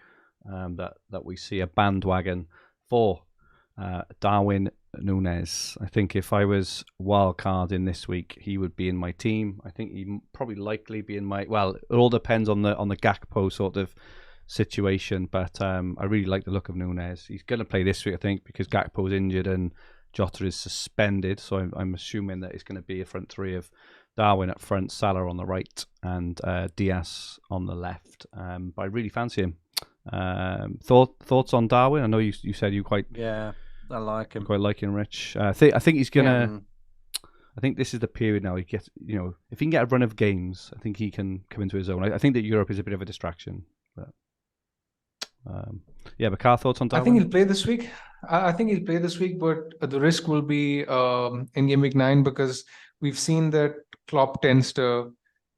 that we see a bandwagon for Darwin Núñez. I think if I was wildcard in this week, he would be in my team. I think he'd probably likely be in my. Well, it all depends on the Gakpo sort of situation, but I really like the look of Núñez. He's going to play this week, I think, because Gakpo's injured and Jota is suspended. So I'm assuming that it's going to be a front three of Darwin up front, Salah on the right, and Diaz on the left. But I really fancy him. Thoughts on Darwin? I know you said you quite.
Yeah, I like him.
Quite like him, Rich. I think he's gonna. I think this is the period now. He gets, if he can get a run of games, I think he can come into his own. I think that Europe is a bit of a distraction. But but Carl, thoughts on Darwin?
I think he'll play this week. I think he'll play this week, but the risk will be in Game Week 9 because we've seen that Klopp tends to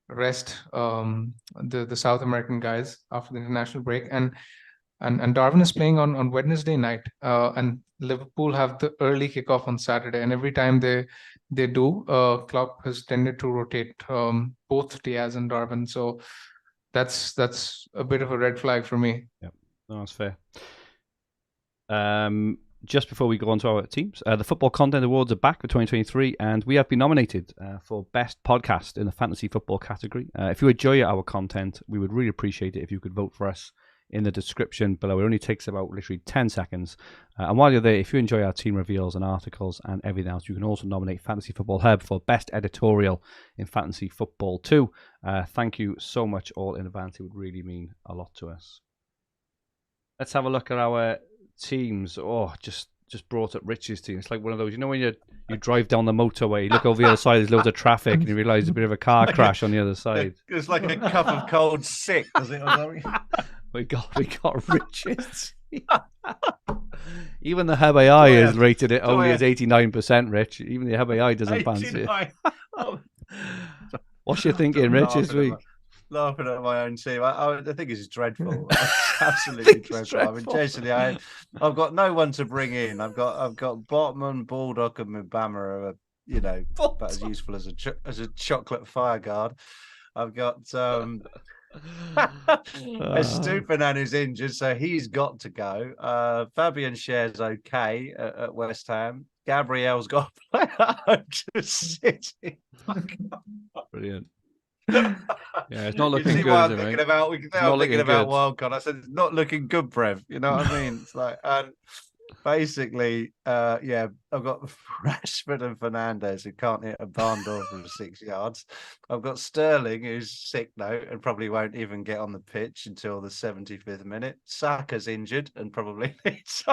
rest the South American guys after the international break, and Darwin is playing on Wednesday night, and Liverpool have the early kickoff on Saturday, and every time they do, Klopp has tended to rotate both Diaz and Darwin, so that's a bit of a red flag for me.
Yep, no, that's fair. Just before we go on to our teams, the Football Content Awards are back for 2023, and we have been nominated for Best Podcast in the Fantasy Football category. If you enjoy our content, we would really appreciate it if you could vote for us in the description below. It only takes about literally 10 seconds. And while you're there, if you enjoy our team reveals and articles and everything else, you can also nominate Fantasy Football Hub for Best Editorial in Fantasy Football too. Thank you so much all in advance. It would really mean a lot to us. Let's have a look at our teams. Just brought up Rich's team. It's like one of those, when you drive down the motorway, you look over the other side, there's loads of traffic, and you realise there's a bit of a car crash on the other side.
It's like a cup of cold sick, does it?
we got Rich's. Even the Hub AI has rated it only as 89%, Rich. Even the Hub AI doesn't fancy it. What's you thinking, Rich, this week?
Laughing at my own team. I think it's dreadful. Absolutely dreadful. I mean, basically, I've got no one to bring in. I've got Botman, Baldock, and Mbama are about as useful as a chocolate fire guard. I've got Estupinan who's injured, so he's got to go. Fabian Schär's okay at West Ham. Gabriel's got to play at home to City.
Brilliant. Yeah, it's not looking good.
I'm thinking about Wildcard. I said it's not looking good, Brev. You know what I mean? It's like, and basically, I've got Rashford and Fernandes who can't hit a barn door from 6 yards. I've got Sterling who's sick now and probably won't even get on the pitch until the 75th minute. Saka's injured and probably needs.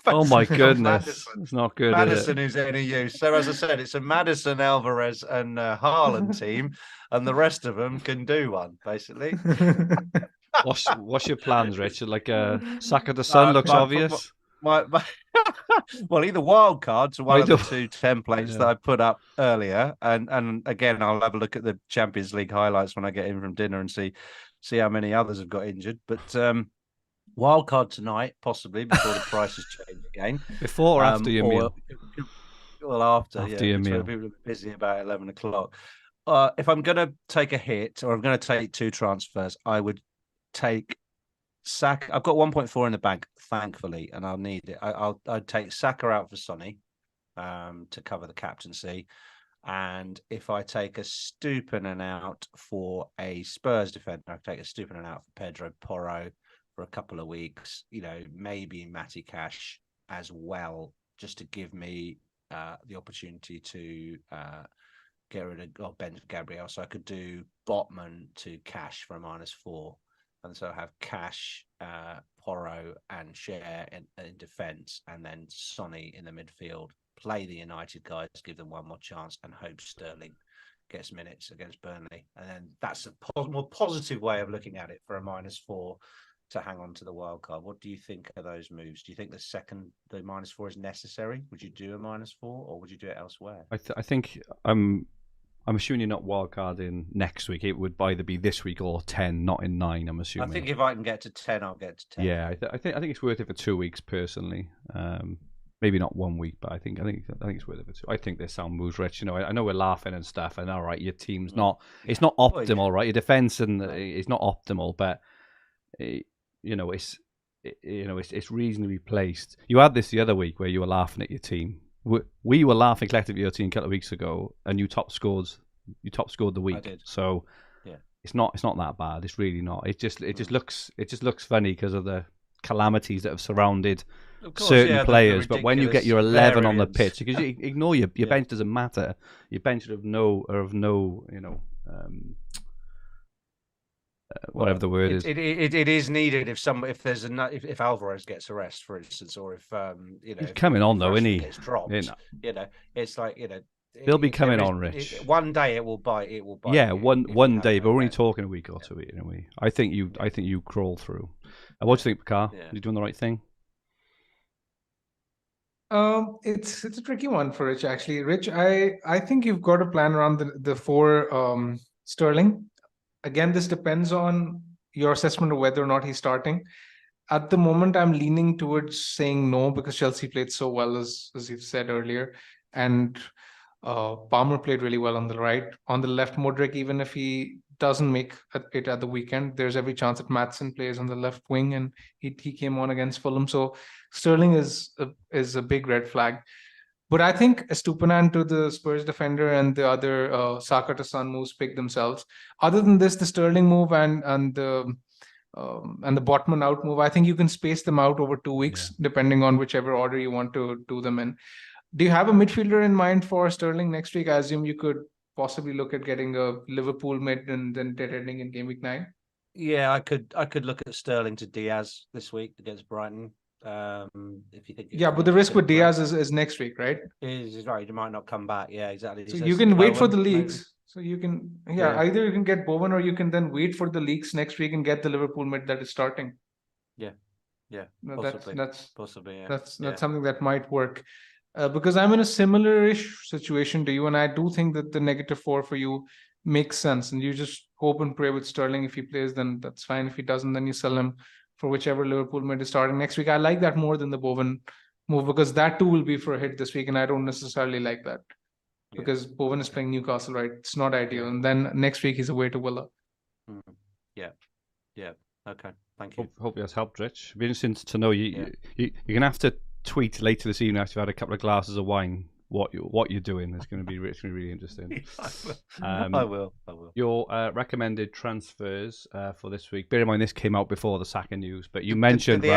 Oh my goodness, it's not good.
Maddison who's any use. So as I said, it's a Maddison, Alvarez, and Haaland team, and the rest of them can do one basically.
What's your plans, Richard? Like Saka the Sun looks obvious.
Well, either wildcards or one of the two templates that I put up earlier, and again, I'll have a look at the Champions League highlights when I get in from dinner and see how many others have got injured. But wildcard tonight, possibly before the prices change again.
Before or after your meal?
Well, after
your meal.
People are busy about 11 o'clock. If I'm going to take a hit or I'm going to take two transfers, I would take Saka. I've got 1.4 in the bank, thankfully, and I'll need it. I'd take Saka out for Sonny to cover the captaincy. And if I take a Stupinan out for a Spurs defender, I'd take a Stupinan out for Pedro Porro for a couple of weeks, maybe Matty Cash as well, just to give me the opportunity to get rid of Ben Gabriel. So I could do Botman to Cash for a -4. And so I have Cash, Porro, and Schär in defence, and then Sonny in the midfield. Play the United guys, give them one more chance, and hope Sterling gets minutes against Burnley. And then that's a more positive way of looking at it for a -4 to hang on to the wild card. What do you think of those moves? Do you think the -4 is necessary? Would you do a -4, or would you do it elsewhere?
I think I'm assuming you're not wildcarding next week. It would either be this week or 10, not in 9. I'm assuming.
I think if I can get to 10, I'll get to 10.
Yeah, I think it's worth it for 2 weeks personally. Maybe not 1 week, but I think it's worth it for 2. I think there's sound moves, Rich. I know we're laughing and stuff, and all right, your team's not optimal, right? Your defense and it's not optimal, but it's it's reasonably placed. You had this the other week where you were laughing at your team. We were laughing collectively at your team a couple of weeks ago, and you top scored the week.
I did.
So
yeah,
it's not that bad. It's really not. It just looks funny because of the calamities that have surrounded certain players. But when you get your 11 on the pitch, because you ignore your bench doesn't matter. Your bench are of no whatever the word is.
It is needed if Alvarez gets a rest, for instance, or if
he's coming on though, isn't he?
Gets dropped. It's like
they'll be coming on, Rich.
One day it will bite. It will bite.
Yeah, one day, but we're only talking a week or two. I think you crawl through. What do you think, Clarke? Are you doing the right thing?
It's a tricky one for Rich, actually. Rich, I think you've got a plan around the 4 Sterling. Again, this depends on your assessment of whether or not he's starting. At the moment, I'm leaning towards saying no because Chelsea played so well, as you've said earlier, and Palmer played really well on the right. On the left, Modric, even if he doesn't make it at the weekend, there's every chance that Maatsen plays on the left wing, and he came on against Fulham. So Sterling is a big red flag. But I think Estupiñán to the Spurs defender and the other Saka to Son moves pick themselves. Other than this, the Sterling move and the Botman out move, I think you can space them out over 2 weeks, depending on whichever order you want to do them in. Do you have a midfielder in mind for Sterling next week? I assume you could possibly look at getting a Liverpool mid and then dead-ending in Game Week 9.
Yeah, I could look at Sterling to Diaz this week against Brighton. If you think,
but the risk with Diaz is next week, right?
Is right. He might not come back. Yeah, exactly.
So you can wait for the leagues. Maybe. So you can, either you can get Bowen or you can then wait for the leagues next week and get the Liverpool mid that is starting.
Yeah.
Possibly. That's
possibly. Yeah.
That's something that might work. Because I'm in a similar-ish situation to you, and I do think that the -4 for you makes sense, and you just hope and pray with Sterling. If he plays, then that's fine. If he doesn't, then you sell him for whichever Liverpool mid is starting next week. I like that more than the Bowen move because that too will be for a hit this week, and I don't necessarily like that because Bowen is playing Newcastle, right? It's not ideal, and then next week he's away to Villa.
Yeah. Okay. Thank you.
Hope that's helped, Rich. It'd be interesting to know. You're gonna have to tweet later this evening after you've had a couple of glasses of wine what you're doing. It's going to be really interesting.
I will.
Your recommended transfers for this week. Bear in mind, this came out before the Saka news, but you mentioned
did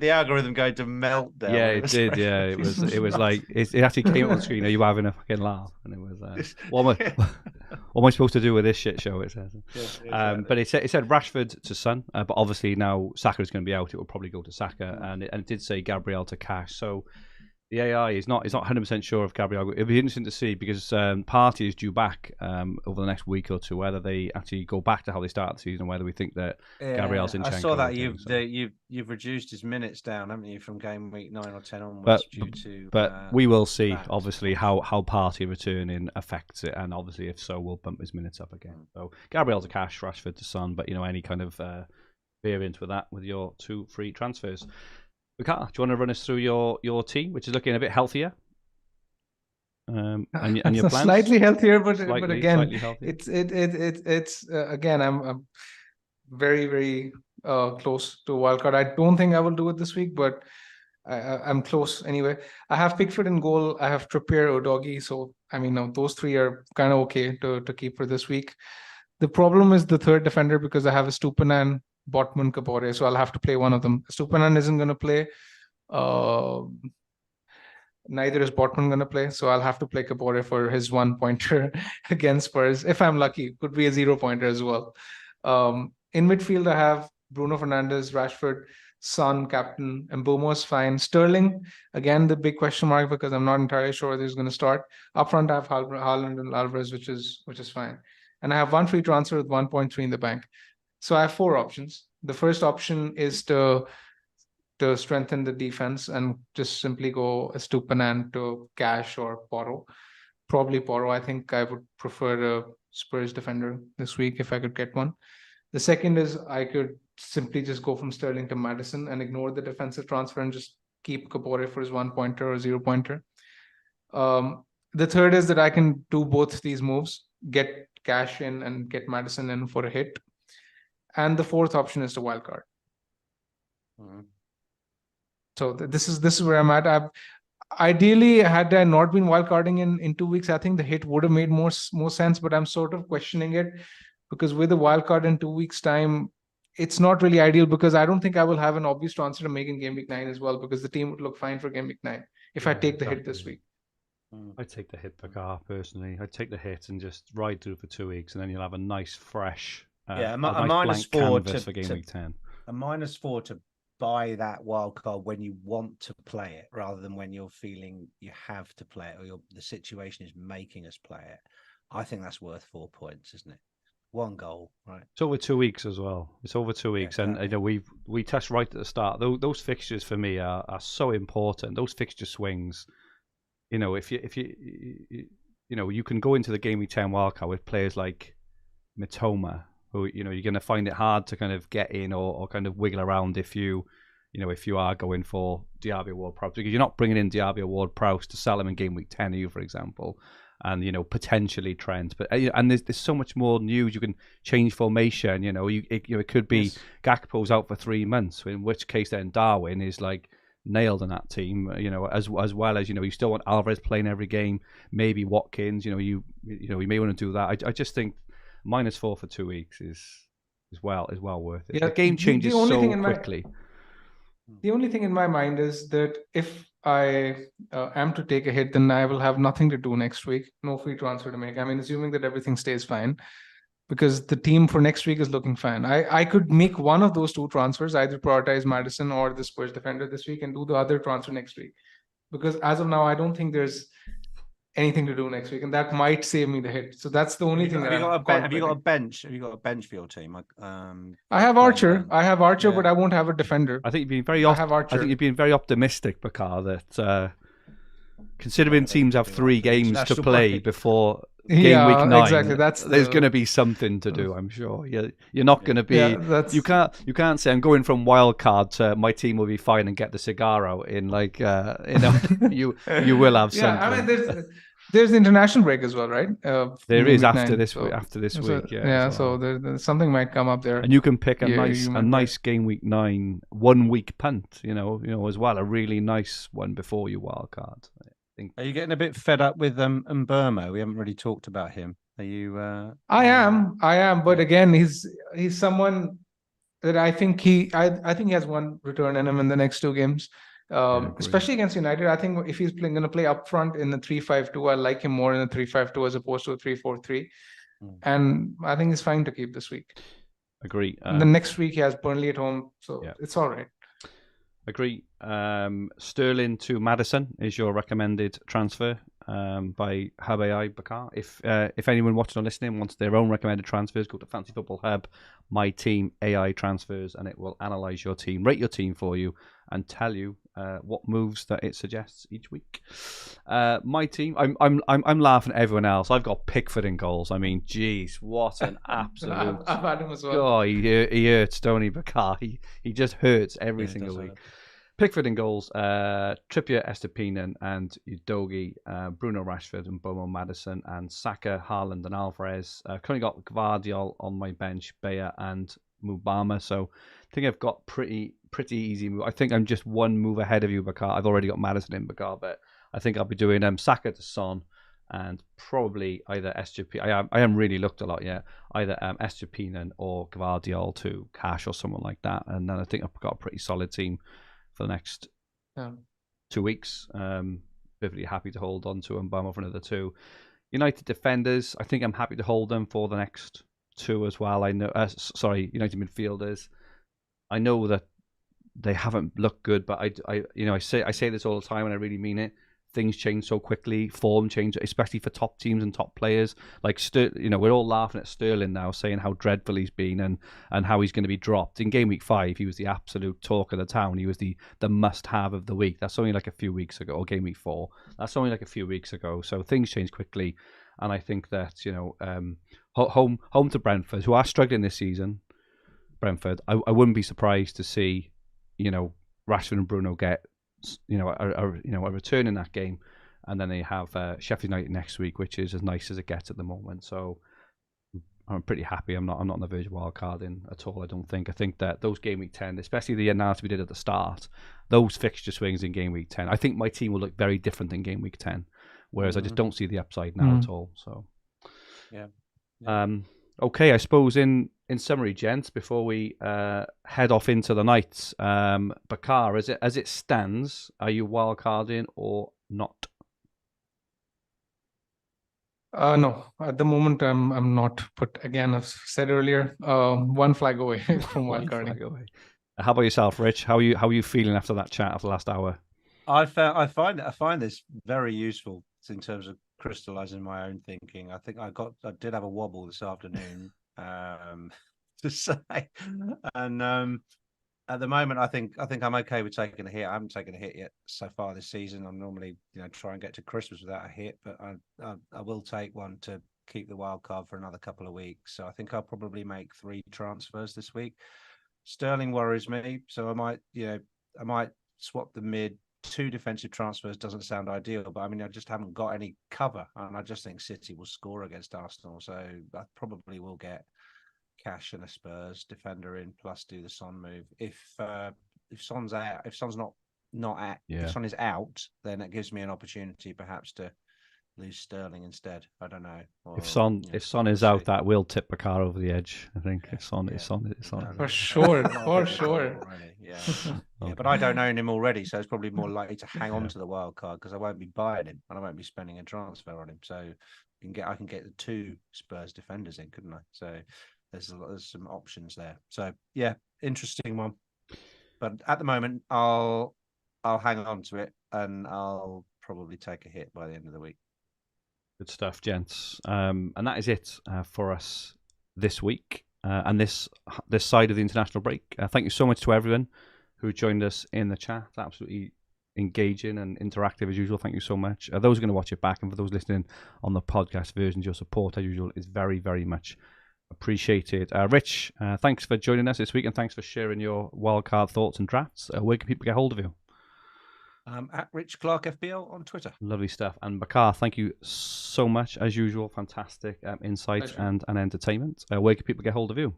the algorithm go to meltdown?
Yeah, it did. Yeah, it was like it actually came up on the screen. Are you having a fucking laugh? And it was what am I supposed to do with this shit show? It says. Exactly. But it said Rashford to Son, but obviously now Saka is going to be out. It will probably go to Saka, and it did say Gabriel to Cash. So the AI is not 100% sure of Gabriel. It'll be interesting to see because Party is due back over the next week or two, whether they actually go back to how they started the season, whether we think that Gabriel's in.
I saw that you've reduced his minutes down, haven't you, from game week 9 or 10 onwards
but we will see obviously how Party returning affects it, and obviously if so, we'll bump his minutes up again. So Gabriel to Cash, Rashford to Son, but any kind of variant with that with your 2 free transfers. Do you want to run us through your team, which is looking a bit healthier? And your plans?
Slightly healthier, but again, it's again, I'm very, very close to Wildcard. I don't think I will do it this week, but I'm close anyway. I have Pickford in goal. I have Trippier, Udogie. So those 3 are kind of okay to keep for this week. The problem is the third defender because I have a Estupiñán, Botman, Kabore, so I'll have to play one of them. Estupiñán isn't going to play. Neither is Botman going to play, so I'll have to play Kabore for his 1-pointer against Spurs. If I'm lucky, could be a 0-pointer as well. In midfield, I have Bruno Fernandes, Rashford, Son, captain, and Mbomo's fine. Sterling, again, the big question mark because I'm not entirely sure whether he's going to start. Up front, I have Haaland and Alvarez, which is fine. And I have 1 free transfer with 1.3 in the bank. So I have 4 options. The first option is to strengthen the defense and just simply go Estupiñán to Cash or Porro. Probably Porro. I think I would prefer a Spurs defender this week if I could get one. The second is I could simply just go from Sterling to Maddison and ignore the defensive transfer and just keep Kabore for his 1-pointer or 0-pointer. The third is that I can do both these moves, get Cash in and get Maddison in for a hit. And the fourth option is the wildcard.
Mhm.
So this is where I'm at. Ideally, had I not been wildcarding in 2 weeks, I think the hit would have made more sense. But I'm sort of questioning it because with the wildcard in 2 weeks' time, it's not really ideal because I don't think I will have an obvious transfer to make in game week 9 as well because the team would look fine for game week 9 if I take the hit this week.
I'd take the hit per car personally. I'd take the hit and just ride through for 2 weeks, and then you'll have a nice fresh,
a
nice
minus
blank
4
canvas for game week 10.
A -4 to buy that wild card when you want to play it, rather than when you're feeling you have to play it or the situation is making us play it. I think that's worth 4 points, isn't it? 1 goal, right?
It's over 2 weeks as well. It's over 2 weeks,
exactly.
And we touched right at the start. Those fixtures for me are so important. Those fixture swings. If you can go into the game week 10 wildcard with players like Mitoma, who you're going to find it hard to kind of get in or kind of wiggle around if you are going for Diaby Ward-Prowse, because you're not bringing in Diaby Ward-Prowse to sell him in game week 10, for example, and potentially Trent, but and there's so much more news. You can change formation. It could be Gakpo's out for 3 months, in which case then Darwin is like nailed in that team, as well as you still want Alvarez playing every game, maybe Watkins, you may want to do that. I just think -4 for 2 weeks is well worth it. The game changes so quickly.
The only thing in my mind is that if I am to take a hit, then I will have nothing to do next week, no free transfer to make. I mean, assuming that everything stays fine, because the team for next week is looking fine. I could make one of those 2 transfers, either prioritize Madison or the Spurs defender this week and do the other transfer next week. Because as of now, I don't think there's anything to do next week, and that might save me the hit. So that's the only thing.
Have you got a bench? Have you got a bench for your team?
I have Archer. But I won't have a defender.
I think you've been very. I think you've been very optimistic, Bakar, that considering teams have 3 games to play before game week 9,
exactly.
There's going to be something to do. I'm sure. You're not going to be. You can't say I'm going from wildcard to my team will be fine and get the cigar out in like you will have something.
I mean, there's the international break as well, right?
There is after this week.
So there's something might come up there,
and you can pick a nice game week 9 1 week punt. As well, a really nice one before you wildcard.
Are you getting a bit fed up with Mburmo? We haven't really talked about him. Are you?
I am, but again, he's someone that I think he has 1 return in him in the next 2 games. Especially against United. I think if he's going to play up front in the 3-5-2, I like him more in the 3-5-2 as opposed to a 3-4-3. And I think he's fine to keep this week.
Agree.
The next week he has Burnley at home, so it's all right.
Agree. Sterling to Madison is your recommended transfer by Hub AI Bakar. If anyone watching or listening wants their own recommended transfers, go to Fantasy Football Hub, My Team AI Transfers, and it will analyze your team, rate your team for you, and tell you what moves that it suggests each week. My team, I'm laughing at everyone else. I've got Pickford in goals. I mean, geez, what an absolute!
I've had him as well.
Oh, he hurts, don't he, Bakar? He just hurts every single week. Pickford in goals, Trippier, Estupiñán, and Udogie, Bruno Rashford, and Bomo Madison, and Saka, Haaland, and Alvarez. Currently got Gvardiol on my bench, Bayer, and Mubama. So I think I've got pretty easy move. I think I'm just 1 move ahead of you, Bakar. I've already got Madison in, Bakar, but I think I'll be doing Saka to Son, and probably either Estupiñán. I haven't really looked a lot yet. Either Estupiñán or Gvardiol to Cash or someone like that. And then I think I've got a pretty solid team for the next 2 weeks. Perfectly happy to hold on to Mbama for another 2. United defenders, I think I'm happy to hold them for the next 2 as well. I know, United midfielders. I know that they haven't looked good, but I say this all the time and I really mean it. Things change so quickly, form change, especially for top teams and top players. Like we're all laughing at Sterling now, saying how dreadful he's been and how he's going to be dropped. In game week 5, he was the absolute talk of the town. He was the must-have of the week. That's only like a few weeks ago, or game week 4. That's only like a few weeks ago. So things change quickly, and I think that home to Brentford, who are struggling this season. Brentford, I wouldn't be surprised to see Rashford and Bruno get a return in that game, and then they have Sheffield United next week, which is as nice as it gets at the moment. So I'm pretty happy. I'm not on the verge of wildcarding at all. I don't think. I think that those game week 10, especially the analysis we did at the start, those fixture swings in game week 10, I think my team will look very different in game week 10. Whereas I just don't see the upside now at all. So
yeah.
Okay, I suppose in summary, gents, before we head off into the night, Bakar, as it stands, are you wildcarding or not?
No, at the moment I'm not. But again, I've said earlier, one flag away from wildcarding.
How about yourself, Rich? How are you feeling after that chat of the last hour?
I find this very useful in terms of crystallizing my own thinking. I think I did have a wobble this afternoon to say, and at the moment I think I'm okay with taking a hit. I haven't taken a hit yet so far this season. I'm normally try and get to Christmas without a hit, but I will take one to keep the wild card for another couple of weeks. So I think I'll probably make 3 transfers this week. Sterling worries me, so I might swap the mid. 2 defensive transfers doesn't sound ideal, but I mean, I just haven't got any cover, and I just think City will score against Arsenal, so I probably will get Cash and a Spurs defender in, plus do the Son move. If Son's out, if Son's if Son is out, then it gives me an opportunity perhaps to lose Sterling instead. I don't know. Or,
if Son is out, that will tip Bakar over the edge. I think if Son is on.
For sure.
Yeah. Okay. But I don't own him already, so it's probably more likely to hang on to the wild card because I won't be buying him and I won't be spending a transfer on him. So I can get the 2 Spurs defenders in, couldn't I? So there's some options there. So yeah, interesting one. But at the moment, I'll hang on to it and I'll probably take a hit by the end of the week.
Good stuff, gents. And that is it for us this week and this side of the international break. Thank you so much to everyone who joined us in the chat. Absolutely engaging and interactive as usual. Thank you so much. Those who are going to watch it back, and for those listening on the podcast versions, your support as usual is very, very much appreciated. Rich, thanks for joining us this week, and thanks for sharing your wildcard thoughts and drafts. Where can people get hold of you?
At Rich Clarke FPL on Twitter.
Lovely stuff. And Bakar, thank you so much as usual. Fantastic insight and entertainment. Where can people get hold of you?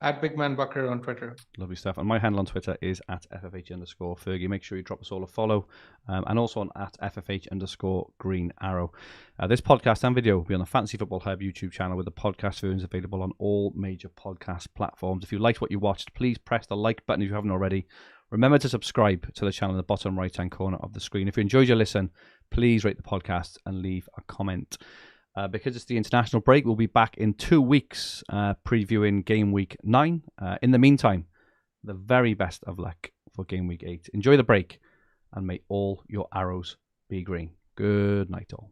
At BigManBucker on Twitter.
Lovely stuff. And my handle on Twitter is at FFH_Fergie. Make sure you drop us all a follow. And also on at FFH_Green Arrow. This podcast and video will be on the Fantasy Football Hub YouTube channel, with the podcast versions available on all major podcast platforms. If you liked what you watched, please press the like button if you haven't already. Remember to subscribe to the channel in the bottom right-hand corner of the screen. If you enjoyed your listen, please rate the podcast and leave a comment. Because it's the international break, we'll be back in 2 weeks previewing Game Week 9. In the meantime, the very best of luck for Game Week 8. Enjoy the break, and may all your arrows be green. Good night, all.